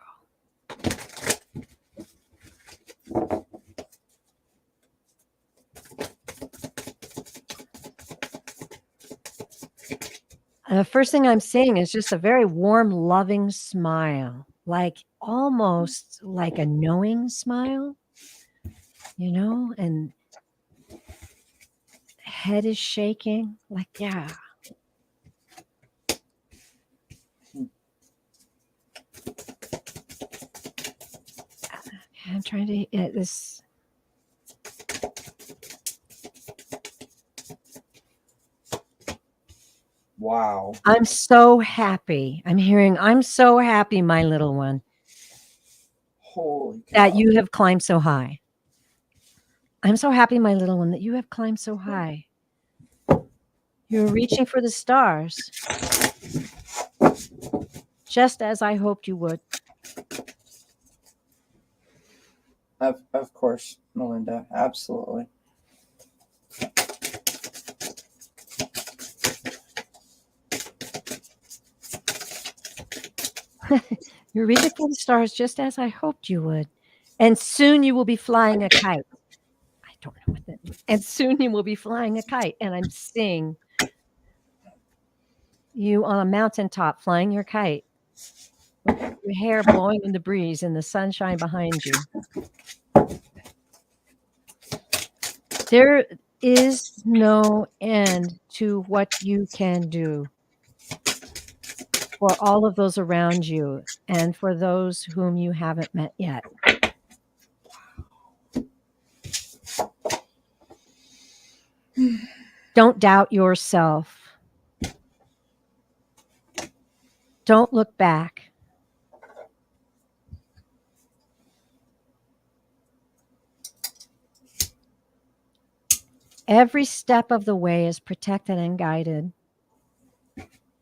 Speaker 2: The first thing I'm seeing is just a very warm, loving smile, like almost like a knowing smile, and head is shaking, like, yeah. I'm trying to get this.
Speaker 1: Wow.
Speaker 2: I'm so happy. I'm so happy, my little one.
Speaker 1: Holy cow.
Speaker 2: That you have climbed so high. I'm so happy, my little one, that you have climbed so high. You're reaching for the stars. Just as I hoped you would.
Speaker 1: Of course, Melinda. Absolutely.
Speaker 2: You're reaching for the stars just as I hoped you would. And soon you will be flying a kite. I don't know what that means. And soon you will be flying a kite. And I'm seeing you on a mountaintop flying your kite. With your hair blowing in the breeze and the sunshine behind you. There is no end to what you can do for all of those around you and for those whom you haven't met yet. Don't doubt yourself. Don't look back. Every step of the way is protected and guided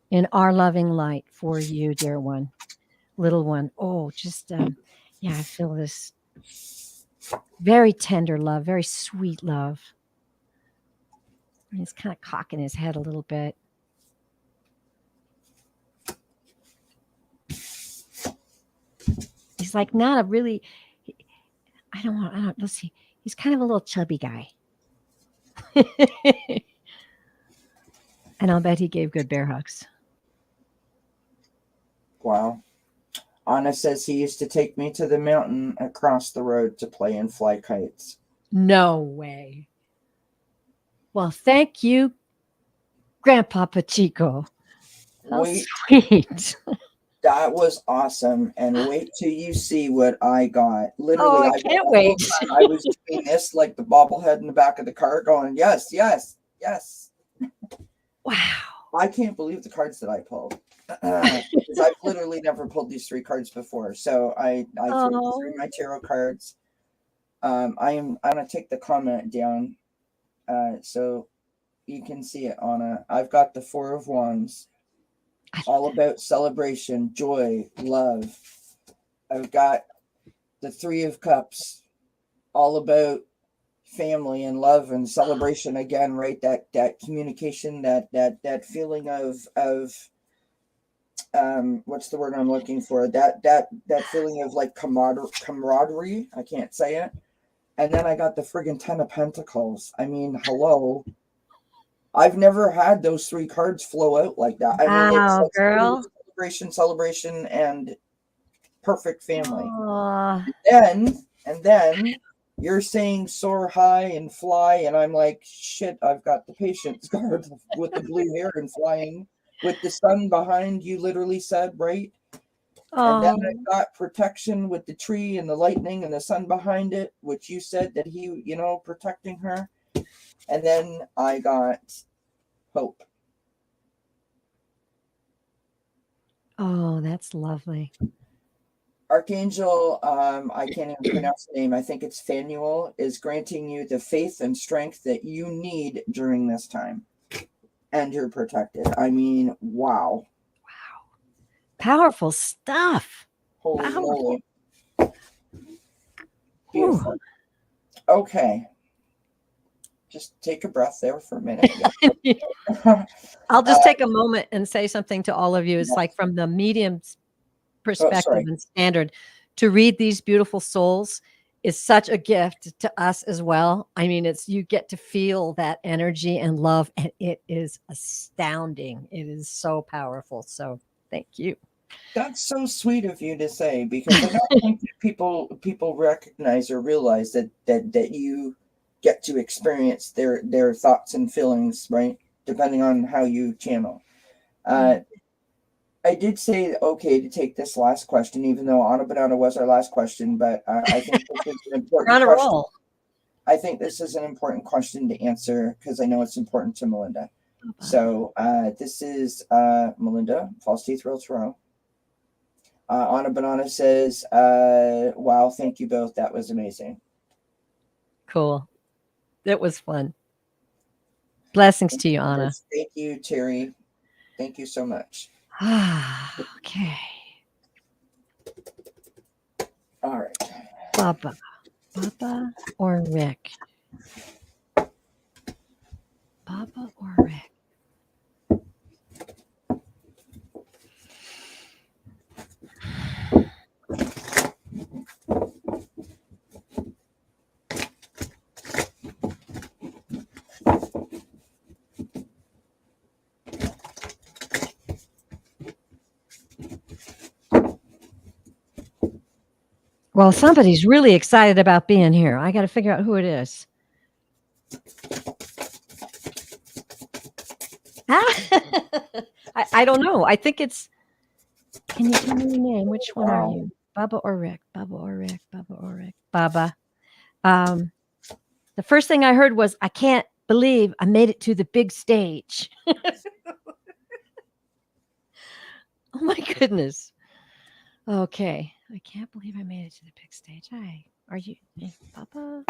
Speaker 2: in our loving light for you, dear one, little one. Oh, just, I feel this very tender love, very sweet love. And he's kind of cocking his head a little bit. He's like not a really, let's see. He's kind of a little chubby guy. And I'll bet he gave good bear hugs.
Speaker 1: Wow. Anna says he used to take me to the mountain across the road to play and fly kites.
Speaker 2: No way. Well, thank you, Grandpa Pachico. How sweet.
Speaker 1: That was awesome. And wait till you see what I got. Literally,
Speaker 2: I can't wait.
Speaker 1: I was doing this like the bobblehead in the back of the car going, yes, yes, yes.
Speaker 2: Wow.
Speaker 1: I can't believe the cards that I pulled. Because I've literally never pulled these 3 cards before. So I threw my tarot cards. I'm gonna take the comment down so you can see it, Anna. I've got the 4 of Wands, all about celebration, joy, love. I've got the 3 of Cups, all about family and love and celebration again, right? That communication, that feeling of what's the word I'm looking for? That feeling of like camaraderie. I can't say it. And then I got the friggin' 10 of Pentacles. I mean, hello. I've never had those 3 cards flow out like that. I mean, it's like
Speaker 2: girl.
Speaker 1: Celebration, and perfect family.
Speaker 2: Aww.
Speaker 1: And then you're saying soar high and fly, and I'm like, shit, I've got the patience card with the blue hair and flying with the sun behind, you literally said, right? And then I
Speaker 2: Oh,
Speaker 1: got protection with the tree and the lightning and the sun behind it, which you said that he, protecting her. And then I got hope.
Speaker 2: oh, that's lovely.
Speaker 1: Archangel, I can't even pronounce the name. I think it's Phanuel, is granting you the faith and strength that you need during this time. And you're protected. I mean, wow.
Speaker 2: Powerful stuff.
Speaker 1: Holy
Speaker 2: Powerful.
Speaker 1: moly. Beautiful. Okay. Just take a breath there for a minute.
Speaker 2: I'll just take a moment and say something to all of you. It's
Speaker 1: yes.
Speaker 2: like from the medium's perspective and standard, to read these beautiful souls is such a gift to us as well. I mean, you get to feel that energy and love, and it is astounding. It is so powerful. So thank you.
Speaker 1: That's so sweet of you to say, because I don't think that people recognize or realize that you get to experience their thoughts and feelings, right? Depending on how you channel. I did say okay to take this last question, even though Anna Banana was our last question, but I think this is an important question. Roll. I think this is an important question to answer because I know it's important to Melinda. Okay. So this is Melinda, False Teeth Real Throw. Anna Banana says, wow, thank you both. That was amazing.
Speaker 2: Cool. It was fun. Blessings to you, Anna.
Speaker 1: Thank you, Terry. Thank you so much.
Speaker 2: Okay.
Speaker 1: All right.
Speaker 2: Baba or Rick? Baba or Rick? Well, somebody's really excited about being here. I got to figure out who it is. I don't know. I think it's. Can you tell me your name? Which one are you? Baba or Rick? Baba or Rick? Baba or Rick? Baba. The first thing I heard was, I can't believe I made it to the big stage. Oh my goodness. Okay. I can't believe I made it to the big stage. Hi. Are you Papa?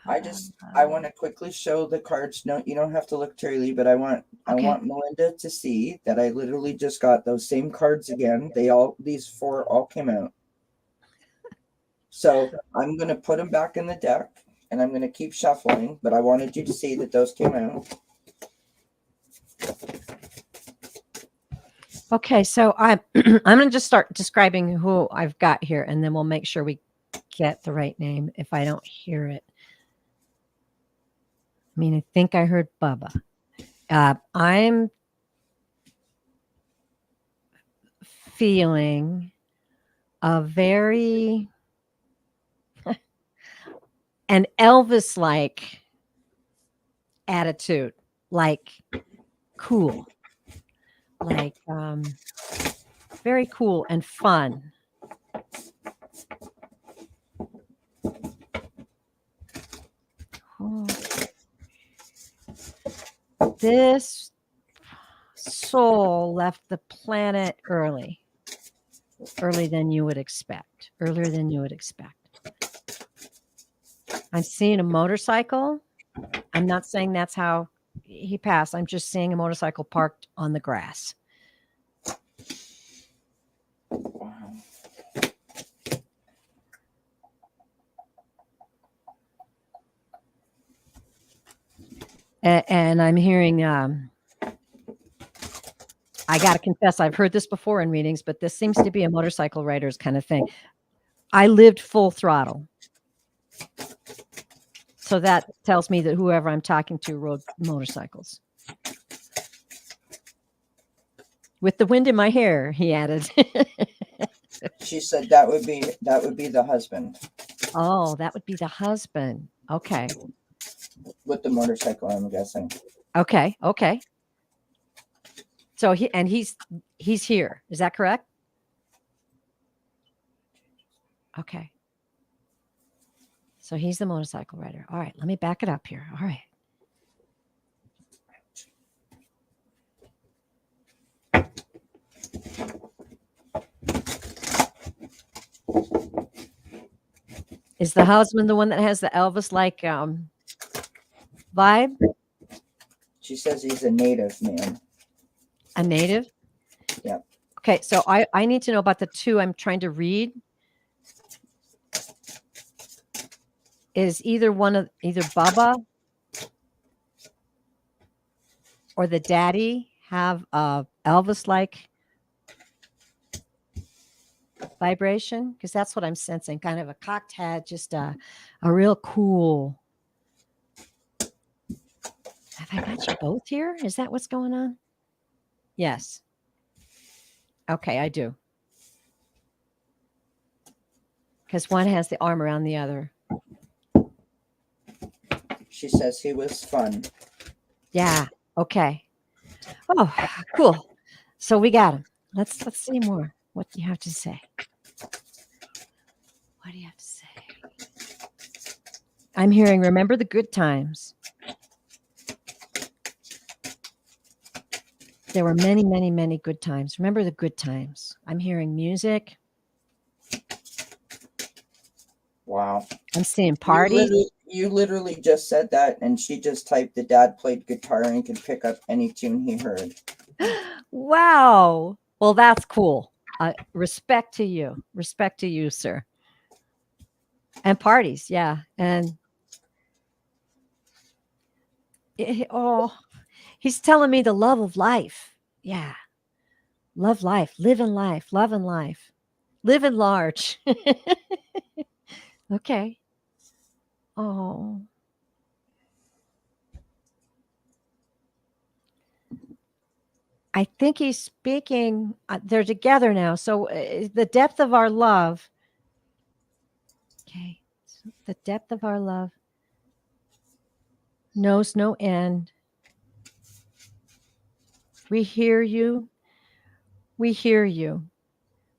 Speaker 1: I want to quickly show the cards. No, you don't have to look, Terry Lee, but I want Melinda to see that I literally just got those same cards again. These four all came out. So I'm going to put them back in the deck and I'm going to keep shuffling, but I wanted you to see that those came out.
Speaker 2: Okay, so I'm going to just start describing who I've got here, and then we'll make sure we get the right name if I don't hear it. I mean, I think I heard Bubba. I'm feeling a very an Elvis-like attitude, like cool. Like very cool and fun. Oh. This soul left the planet earlier than you would expect. Earlier than you would expect. I'm seeing a motorcycle. I'm not saying that's how he passed. I'm just seeing a motorcycle parked on the grass.
Speaker 1: Wow.
Speaker 2: And I'm hearing, I got to confess, I've heard this before in readings, but this seems to be a motorcycle rider's kind of thing. I lived full throttle. So that tells me that whoever I'm talking to rode motorcycles. With the wind in my hair, he added.
Speaker 1: She said that would be the husband.
Speaker 2: Oh, that would be the husband. Okay.
Speaker 1: with the motorcycle, I'm guessing.
Speaker 2: Okay. Okay. So he's here. Is that correct? Okay. So he's the motorcycle rider. All right. Let me back it up here. All right. Is the husband the one that has the Elvis like vibe?
Speaker 1: She says he's a native man.
Speaker 2: A native?
Speaker 1: Yeah.
Speaker 2: Okay, so I need to know about the two I'm trying to read. Is either Bubba or the daddy have a Elvis like vibration? Because that's what I'm sensing. Kind of a cocked head, just a real cool. Have I got you both here? Is that what's going on? Yes. Okay, I do. Because one has the arm around the other.
Speaker 1: She says he was fun.
Speaker 2: Yeah. Okay. Oh, cool. So we got him. Let's see more. What do you have to say? What do you have to say? I'm hearing remember the good times. There were many, many, many good times. Remember the good times. I'm hearing music.
Speaker 1: Wow.
Speaker 2: I'm seeing parties.
Speaker 1: You literally just said that, and she just typed the dad played guitar and could pick up any tune he heard.
Speaker 2: Wow. Well, that's cool. Respect to you. Respect to you, sir. And parties, yeah. And he's telling me the love of life. Yeah. Love life. Live in life. Love in life. Live in large. Okay. Oh. I think he's speaking. They're together now. So the depth of our love. Okay. So the depth of our love knows no end. We hear you. We hear you.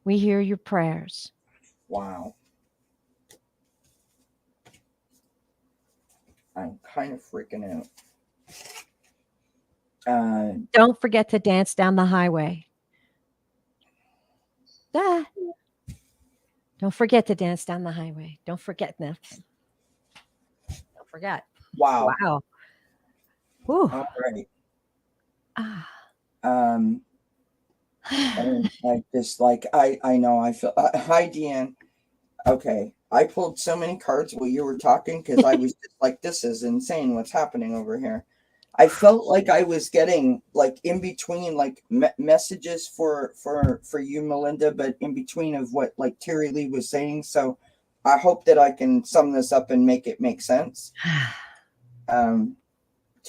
Speaker 2: We hear your prayers.
Speaker 1: Wow. I'm kind of freaking out.
Speaker 2: Don't forget to dance down the highway. Ah. Don't forget to dance down the highway. Don't forget that. Don't forget.
Speaker 1: Wow.
Speaker 2: Wow. Whew.
Speaker 1: All right.
Speaker 2: Ah.
Speaker 1: I just like I know I feel. Hi, Deanne. Okay, I pulled so many cards while you were talking because I was just like, this is insane. What's happening over here? I felt like I was getting like in between like messages for you, Melinda, but in between of what like Terry Lee was saying. So I hope that I can sum this up and make it make sense to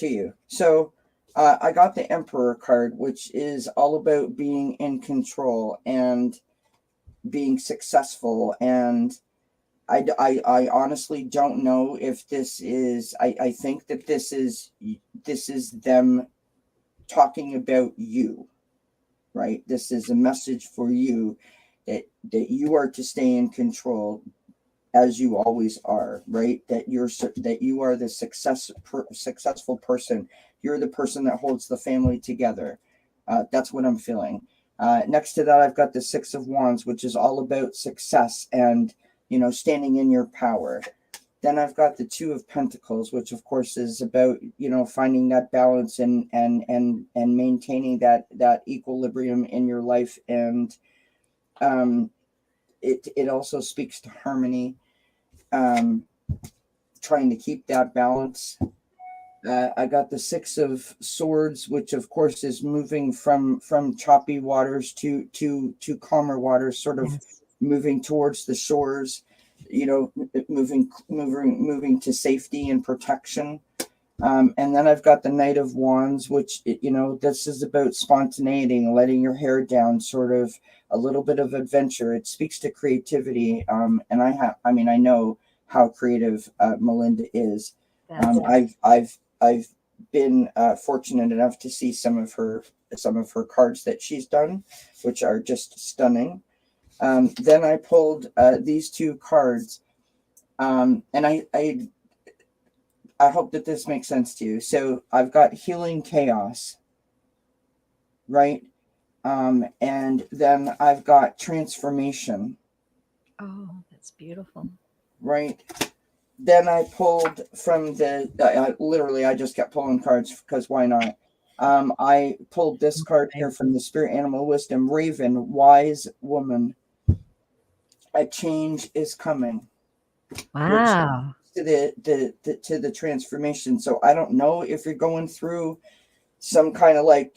Speaker 1: you. So I got the Emperor card, which is all about being in control and being successful. And I honestly don't know if this is, I think that this is them talking about you, right? This is a message for you that you are to stay in control as you always are, right? That you are the successful person. You're the person that holds the family together. That's what I'm feeling. Next to that, I've got the Six of Wands, which is all about success and standing in your power. Then I've got the Two of Pentacles, which of course is about finding that balance and maintaining that equilibrium in your life. And it also speaks to harmony, trying to keep that balance. I got the Six of Swords, which of course is moving from choppy waters to calmer waters, sort of moving towards the shores, moving to safety and protection. And then I've got the Knight of Wands, which this is about spontaneity, letting your hair down, sort of a little bit of adventure. It speaks to creativity. And I know how creative Melinda is.
Speaker 2: That's
Speaker 1: I've been fortunate enough to see some of her cards that she's done, which are just stunning. Then I pulled these two cards, and I hope that this makes sense to you. So I've got Healing Chaos, right? And then I've got Transformation.
Speaker 2: Oh, that's beautiful.
Speaker 1: Right. Then I pulled from literally, I just kept pulling cards because why not? I pulled this card here from the Spirit Animal Wisdom Raven, Wise Woman. A change is coming.
Speaker 2: Wow.
Speaker 1: To the transformation. So I don't know if you're going through some kind of like,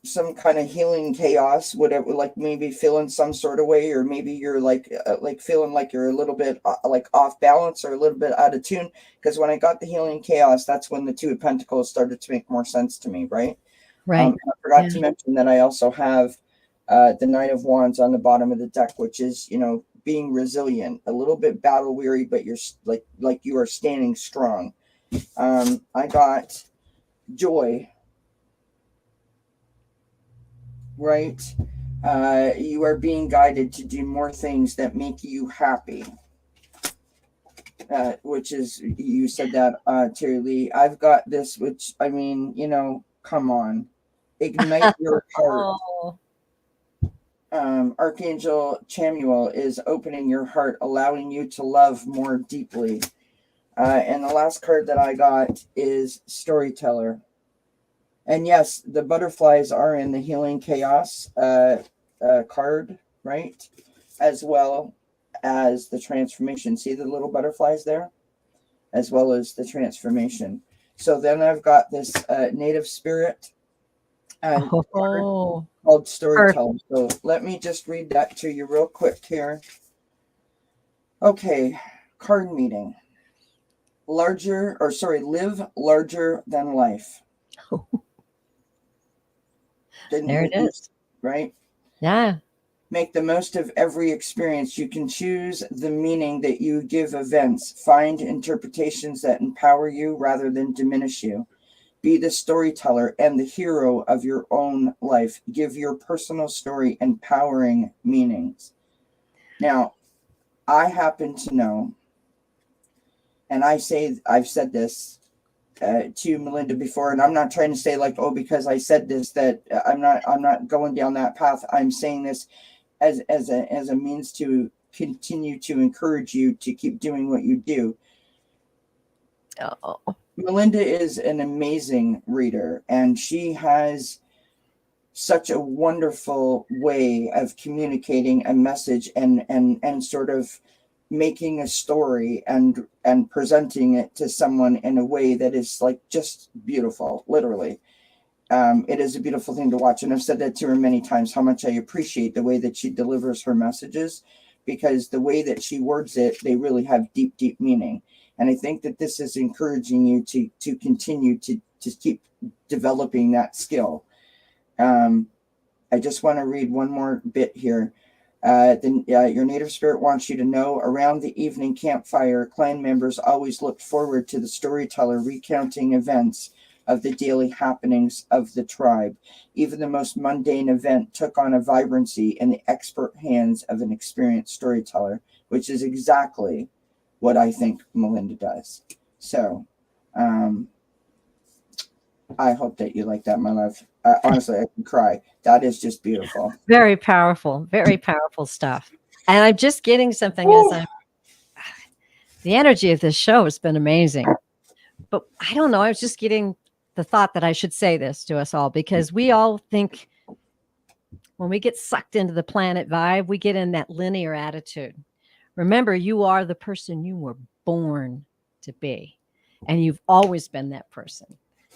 Speaker 1: some kind of healing chaos, whatever, like maybe feeling some sort of way, or maybe you're like feeling like you're a little bit like off balance or a little bit out of tune. Because when I got the healing chaos, that's when the Two of Pentacles started to make more sense to me, right?
Speaker 2: Right.
Speaker 1: I forgot to mention that I also have the Knight of Wands on the bottom of the deck, which is, being resilient, a little bit battle weary, but you're like you are standing strong. I got Joy. Right? You are being guided to do more things that make you happy. Which is, you said that, Terry Lee. I've got this, which, I mean, come on. Ignite your heart.
Speaker 2: Oh.
Speaker 1: Archangel Chamuel is opening your heart, allowing you to love more deeply. And the last card that I got is Storyteller. And yes, the butterflies are in the Healing Chaos card, right? As well as the transformation. See the little butterflies there? As well as the transformation. So then I've got this native spirit called Storyteller. So let me just read that to you real quick here. Okay, card meeting. Live larger than life.
Speaker 2: There it is.
Speaker 1: Right?
Speaker 2: Yeah.
Speaker 1: Make the most of every experience. You can choose the meaning that you give events. Find interpretations that empower you rather than diminish you. Be the storyteller and the hero of your own life. Give your personal story empowering meanings. Now, I happen to know, and I've said this to Melinda before, and I'm not trying to say like, oh, because I said this that I'm not going down that path. I'm saying this as a means to continue to encourage you to keep doing what you do.
Speaker 2: Oh.
Speaker 1: Melinda is an amazing reader, and she has such a wonderful way of communicating a message and sort of making a story and presenting it to someone in a way that is like just beautiful, literally. It is a beautiful thing to watch, and I've said that to her many times, how much I appreciate the way that she delivers her messages, because the way that she words it, they really have deep meaning. And I think that this is encouraging you to continue to keep developing that skill. I just want to read one more bit here. Your native spirit wants you to know, around the evening campfire, clan members always looked forward to the storyteller recounting events of the daily happenings of the tribe. Even the most mundane event took on a vibrancy in the expert hands of an experienced storyteller, which is exactly what I think Melinda does. So, I hope that you like that, my love. Honestly, I can cry. That is just beautiful.
Speaker 2: Very powerful stuff. And I'm just getting something as the energy of this show has been amazing. But I don't know. I was just getting the thought that I should say this to us all, because we all think when we get sucked into the planet vibe, we get in that linear attitude. Remember, you are the person you were born to be, and you've always been that person.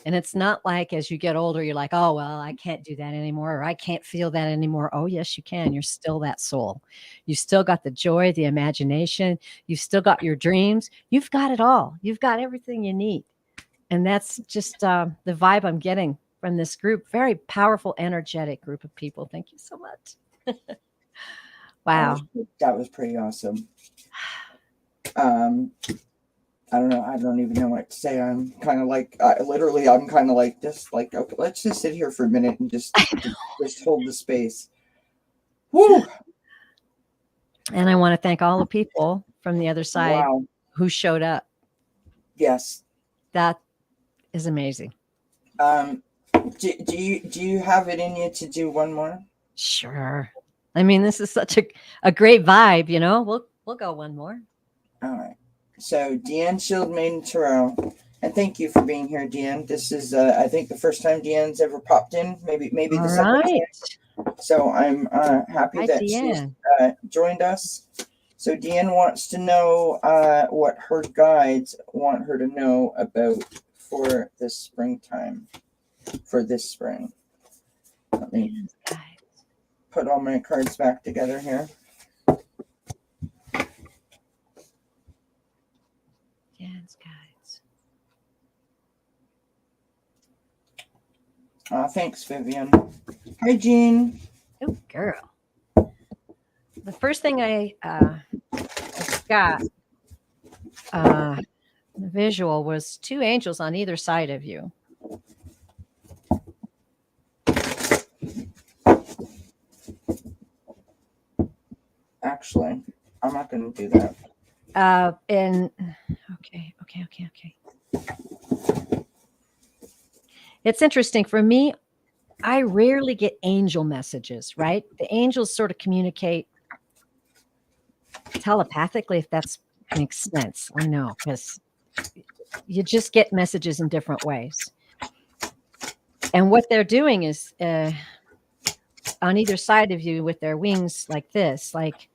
Speaker 2: And it's not like as you get older, you're like, oh, well, I can't do that anymore, or I can't feel that anymore. Oh, yes, you can. You're still that soul. You still got the joy, the imagination. You've still got your dreams. You've got it all. You've got everything you need. And that's just the vibe I'm getting from this group. Very powerful, energetic group of people. Thank you so much. Wow.
Speaker 1: That was pretty awesome. I don't know. I don't even know what to say. I'm kind of like, literally, I'm kind of like this. Like, okay, let's just sit here for a minute and just hold the space. Woo!
Speaker 2: And I want to thank all the people from the other side
Speaker 1: Wow.
Speaker 2: who showed up.
Speaker 1: Yes.
Speaker 2: That is amazing.
Speaker 1: Do you have it in you to do one more?
Speaker 2: Sure. I mean, this is such a great vibe, you know. We'll go one more.
Speaker 1: All right. So Deanne Shieldmaiden Terrell, and thank you for being here, Deanne. This is I think the first time Deanne's ever popped in. Maybe
Speaker 2: All
Speaker 1: the second
Speaker 2: right.
Speaker 1: time. So I'm happy
Speaker 2: Hi,
Speaker 1: that
Speaker 2: Deanne.
Speaker 1: she's joined us. So Deanne wants to know what her guides want her to know about for this springtime, for this spring. Let me put all my cards back together here.
Speaker 2: Dan's guides.
Speaker 1: Thanks, Vivian. Hi, Jean.
Speaker 2: Oh, girl. The first thing I got the visual was two angels on either side of you.
Speaker 1: Actually, I'm not going to do that.
Speaker 2: And okay. It's interesting for me. I rarely get angel messages, right? The angels sort of communicate telepathically, if that makes sense. I know, because you just get messages in different ways. And what they're doing is on either side of you with their wings like this, like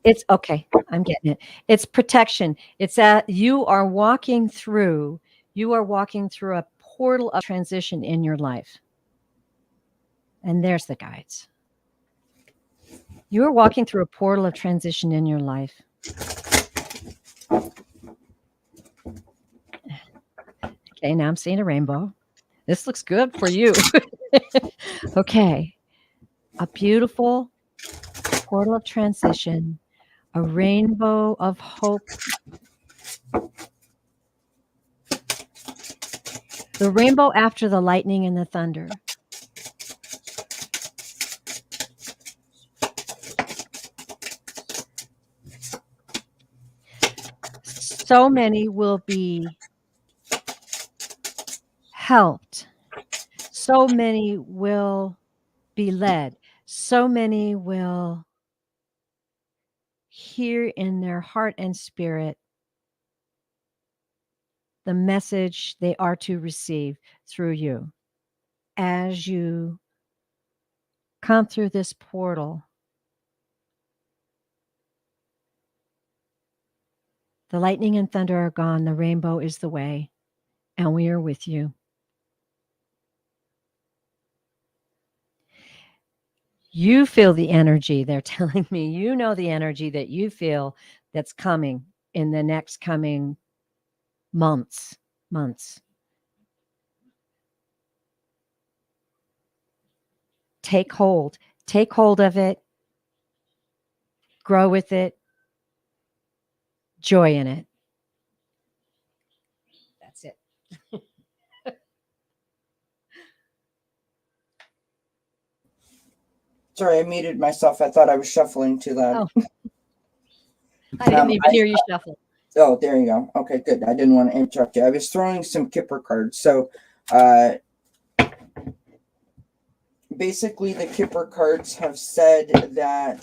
Speaker 2: it's okay. I'm getting it. It's protection. It's that you are walking through a portal of transition in your life. And there's the guides. You're walking through a portal of transition in your life. Okay, now I'm seeing a rainbow. This looks good for you. Okay. A beautiful portal of transition, a rainbow of hope. The rainbow after the lightning and the thunder. So many will be helped. So many will be led. So many will hear in their heart and spirit the message they are to receive through you. As you come through this portal, the lightning and thunder are gone. The rainbow is the way, and we are with you. You feel the energy. They're telling me you know the energy that you feel that's coming in the next coming months. Take hold of it, grow with it, joy in it. That's it.
Speaker 1: Sorry, I muted myself. I thought I was shuffling too loud.
Speaker 2: Oh. I didn't even hear you shuffle.
Speaker 1: Oh, there you go. Okay, good. I didn't want to interrupt you. I was throwing some Kipper cards. So basically the Kipper cards have said that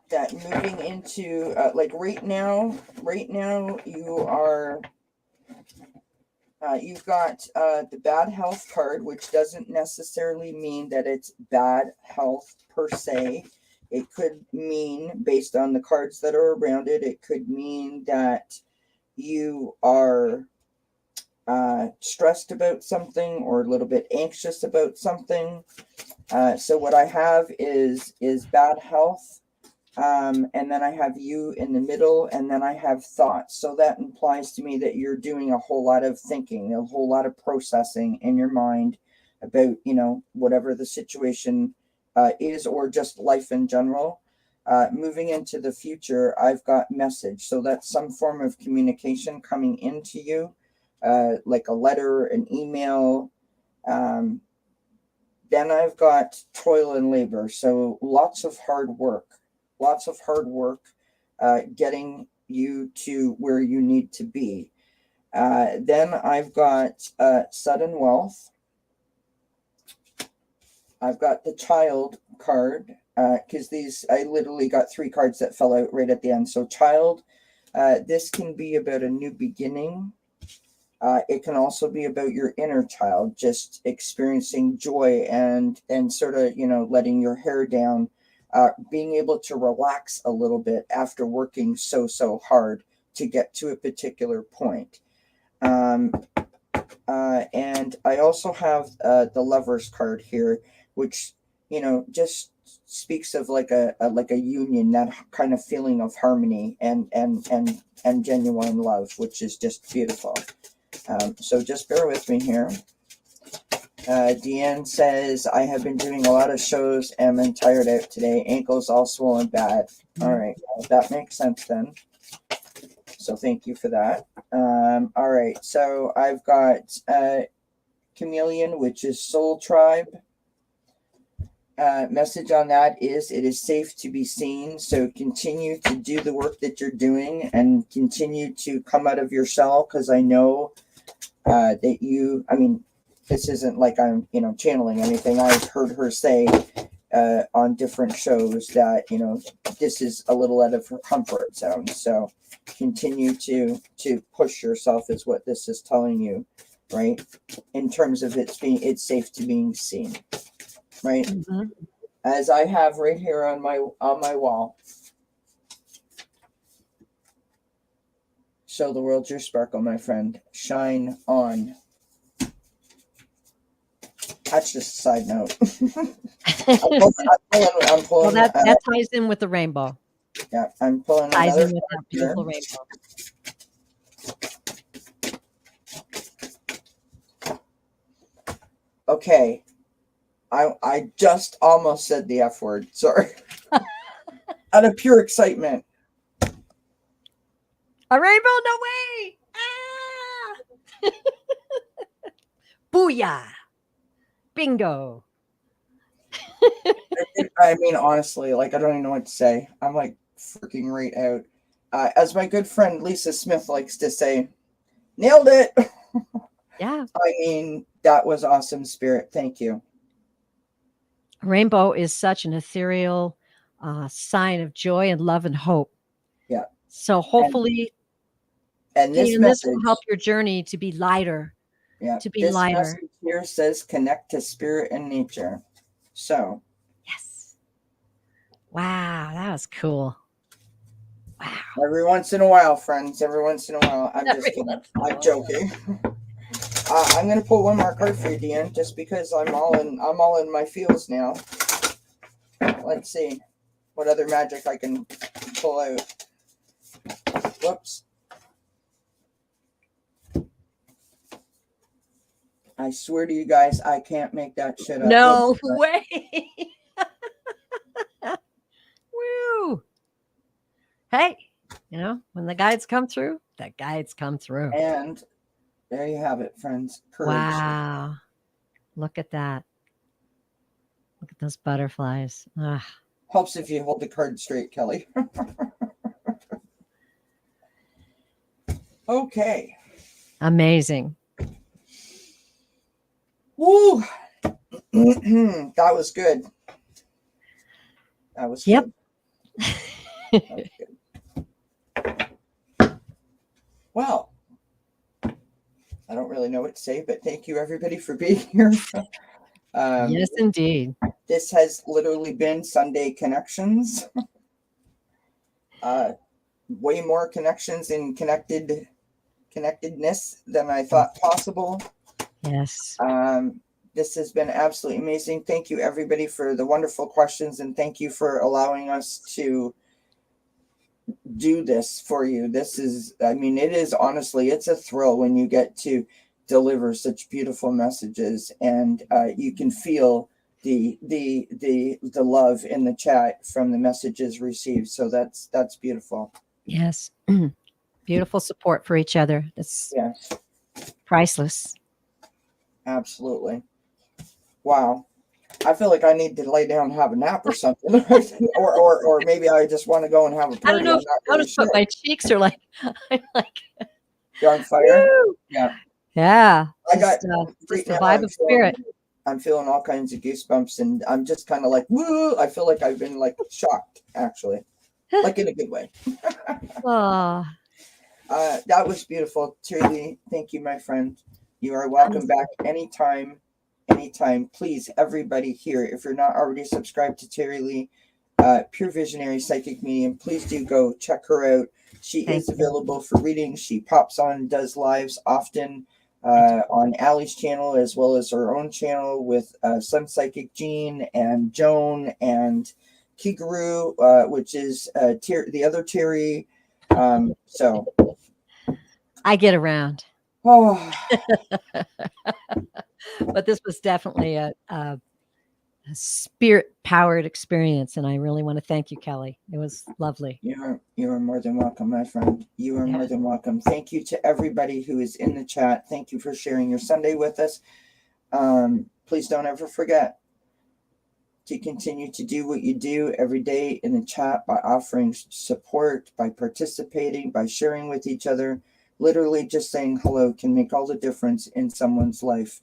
Speaker 1: that moving into like right now you are you've got the bad health card, which doesn't necessarily mean that it's bad health per se. It could mean, based on the cards that are around it, it could mean that you are stressed about something or a little bit anxious about something. So what I have is bad health, And then I have you in the middle, and then I have thoughts. So that implies to me that you're doing a whole lot of thinking, a whole lot of processing in your mind about, whatever the situation is, or just life in general. Moving into the future, I've got message. So that's some form of communication coming into you, like a letter, an email. Then I've got toil and labor. So lots of hard work getting you to where you need to be. Then I've got sudden wealth. I've got the child card, because I literally got 3 cards that fell out right at the end. So child, this can be about a new beginning. It can also be about your inner child, just experiencing joy and sort of, letting your hair down, being able to relax a little bit after working so hard to get to a particular point. And I also have the Lover's card here, which just speaks of like a union, that kind of feeling of harmony and genuine love, which is just beautiful. So just bear with me here. Deanne says, I have been doing a lot of shows and I'm tired out today. Ankles all swollen bad. All right, well, that makes sense then. So thank you for that. All right, so I've got Chameleon, which is Soul Tribe. Message on that is, it is safe to be seen. So continue to do the work that you're doing and continue to come out of your shell, because I know that this isn't like I'm, channeling anything. I've heard her say on different shows that, this is a little out of her comfort zone. So continue to push yourself is what this is telling you, right? In terms of it's safe to being seen, right? Mm-hmm. As I have right here on my wall. Show the world your sparkle, my friend. Shine on. That's just a side note. I'm pulling,
Speaker 2: well, that ties in with the rainbow.
Speaker 1: Yeah, I'm pulling
Speaker 2: ties
Speaker 1: another
Speaker 2: in with that beautiful rainbow.
Speaker 1: Okay. I just almost said the F word. Sorry. Out of pure excitement.
Speaker 2: A rainbow? No way! Ah! Booyah! Bingo!
Speaker 1: I mean, honestly, I don't even know what to say. I'm freaking right out. As my good friend Lisa Smith likes to say, nailed it.
Speaker 2: Yeah.
Speaker 1: I mean, that was awesome, Spirit. Thank you.
Speaker 2: A rainbow is such an ethereal sign of joy and love and hope.
Speaker 1: Yeah.
Speaker 2: So hopefully,
Speaker 1: and this
Speaker 2: will help your journey to be lighter.
Speaker 1: Yeah.
Speaker 2: To be
Speaker 1: this
Speaker 2: lighter.
Speaker 1: Message here says connect to spirit and nature. So.
Speaker 2: Yes. Wow, that was cool. Wow.
Speaker 1: Every once in a while, friends. Every once in a while. I'm just kidding. I'm joking. I'm gonna pull one more card for you, Deanne, just because I'm all in my feels now. Let's see what other magic I can pull out. Whoops. I swear to you guys, I can't make that shit up.
Speaker 2: No way. Woo. Hey, when the guides come through, the guides come through.
Speaker 1: And there you have it, friends. Courage.
Speaker 2: Wow. Look at that. Look at those butterflies. Ugh.
Speaker 1: Helps if you hold the card straight, Kelly. Okay.
Speaker 2: Amazing.
Speaker 1: Woo! That was good. That was
Speaker 2: yep.
Speaker 1: Good. That was good. Well, I don't really know what to say, but thank you everybody for being here.
Speaker 2: Yes, indeed.
Speaker 1: This has literally been Sunday Connections. Way more connections and connectedness than I thought possible.
Speaker 2: Yes.
Speaker 1: This has been absolutely amazing. Thank you everybody for the wonderful questions, and thank you for allowing us to do this for you. This is, I mean, it is honestly, it's a thrill when you get to deliver such beautiful messages, and you can feel the love in the chat from the messages received. So that's beautiful.
Speaker 2: Yes. Beautiful support for each other. That's
Speaker 1: Yes,
Speaker 2: priceless.
Speaker 1: absolutely. Wow. I feel like I need to lay down and have a nap or something, or maybe I just want to go and have a
Speaker 2: I don't
Speaker 1: party.
Speaker 2: know
Speaker 1: I'm
Speaker 2: if
Speaker 1: not
Speaker 2: you
Speaker 1: really
Speaker 2: noticed, but
Speaker 1: sure.
Speaker 2: my cheeks are like, I'm like,
Speaker 1: You're on fire.
Speaker 2: woo!
Speaker 1: Yeah,
Speaker 2: Yeah,
Speaker 1: I got
Speaker 2: just
Speaker 1: right
Speaker 2: the
Speaker 1: now.
Speaker 2: vibe of spirit.
Speaker 1: I'm feeling all kinds of goosebumps, and I'm just kind of like, woo! I feel like I've been like shocked, actually, like in a good way.
Speaker 2: Oh,
Speaker 1: That was beautiful, Truly. Thank you, my friend. You are welcome back anytime, anytime. Please, everybody here, if you're not already subscribed to Terry Lee, Pure Visionary Psychic Medium, please do go check her out. She is available for readings. She pops on and does lives often on Allie's channel, as well as her own channel with Sun Psychic Jean and Joan and Kigaru, which is the other Terry. So
Speaker 2: I get around.
Speaker 1: oh,
Speaker 2: But this was definitely a spirit-powered experience, and I really want to thank you, Kelly. It was lovely.
Speaker 1: you are more than welcome, my friend. You are
Speaker 2: Yeah.
Speaker 1: more than welcome. Thank you to everybody who is in the chat. Thank you for sharing your Sunday with us. Please don't ever forget to continue to do what you do every day in the chat by offering support, by participating, by sharing with each other. Literally just saying hello can make all the difference in someone's life.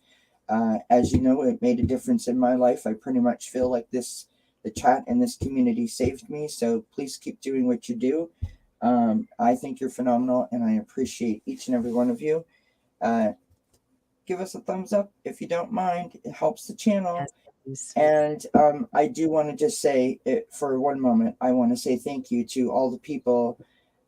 Speaker 1: As you know, it made a difference in my life. I pretty much feel like the chat and this community saved me. So please keep doing what you do. I think you're phenomenal, and I appreciate each and every one of you. Give us a thumbs up if you don't mind. It helps the channel.
Speaker 2: Yes,
Speaker 1: And I do want to just say it for one moment. I want to say thank you to all the people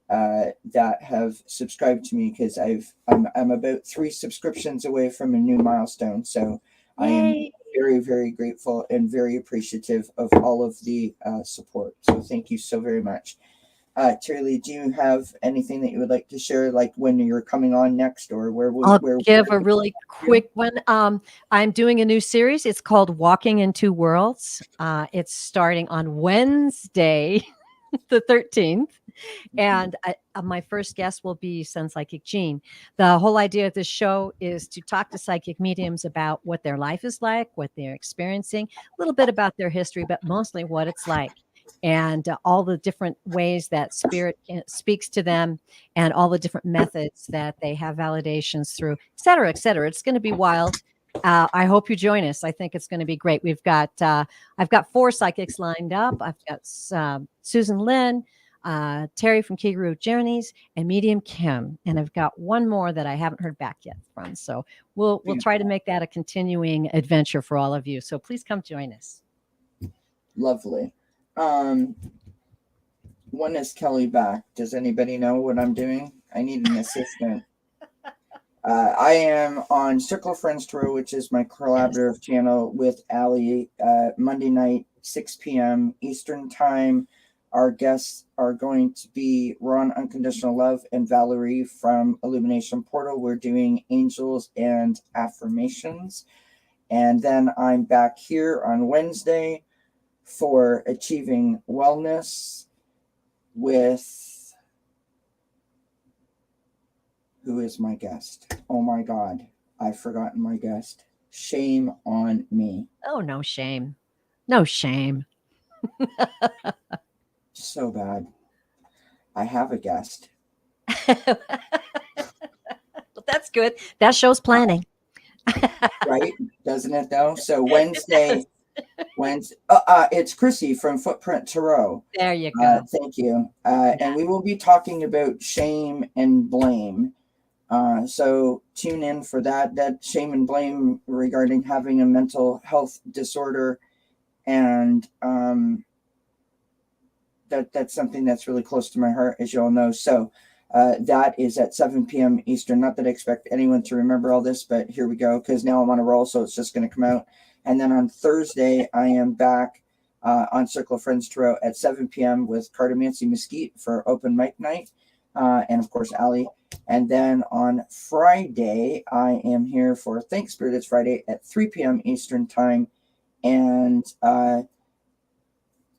Speaker 1: that have subscribed to me, because I'm about 3 subscriptions away from a new milestone. So I am very, very grateful and very appreciative of all of the support. So thank you so very much. Terry, do you have anything that you would like to share, like when you're coming on next, or
Speaker 2: I'll give a really quick one. I'm doing a new series. It's called Walking in Two Worlds. It's starting on Wednesday, the 13th. And my first guest will be Sun Psychic Jean. The whole idea of this show is to talk to psychic mediums about what their life is like, what they're experiencing, a little bit about their history, but mostly what it's like, and all the different ways that spirit speaks to them, and all the different methods that they have validations through, et cetera, et cetera. It's going to be wild. I hope you join us. I think it's going to be great. I've got 4 psychics lined up. I've got Susan Lynn, Terry from Kigaru Journeys, and Medium Kim. And I've got one more that I haven't heard back yet from. So we'll try to make that a continuing adventure for all of you. So please come join us.
Speaker 1: Lovely. When is Kelly back? Does anybody know what I'm doing? I need an assistant. I am on Circle of Friends Tour, which is my collaborative channel with Allie, Monday night, 6 p.m. Eastern Time. Our guests are going to be Ron Unconditional Love and Valerie from Illumination Portal. We're doing angels and affirmations. And then I'm back here on Wednesday for Achieving Wellness with, who is my guest? Oh my God, I've forgotten my guest. Shame on me.
Speaker 2: Oh, no shame. No shame.
Speaker 1: So bad. I have a guest.
Speaker 2: Well, that's good. That shows planning.
Speaker 1: Right? Doesn't it though? So Wednesday, it's Chrissy from Footprint Tarot.
Speaker 2: There you go.
Speaker 1: Thank you. And we will be talking about shame and blame. So tune in for that shame and blame regarding having a mental health disorder. And that's something that's really close to my heart, as you all know. So that is at 7 p.m. Eastern. Not that I expect anyone to remember all this, but here we go, because now I'm on a roll, so it's just going to come out. And then on Thursday, I am back on Circle of Friends Tarot at 7 p.m. with Cartomancy Mesquite for open mic night. And of course, Allie. And then on Friday, I am here for Thank Spirit. It's Friday at 3 p.m. Eastern Time. And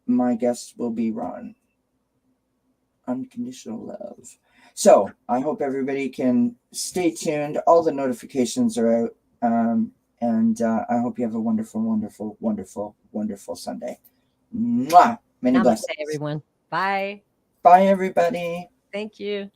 Speaker 1: my guest will be Ron. Unconditional Love. So I hope everybody can stay tuned. All the notifications are out. And I hope you have a wonderful, wonderful, wonderful, wonderful Sunday. Mwah! Many
Speaker 2: Namaste,
Speaker 1: blessings.
Speaker 2: everyone. Bye.
Speaker 1: Bye, everybody.
Speaker 2: Thank you.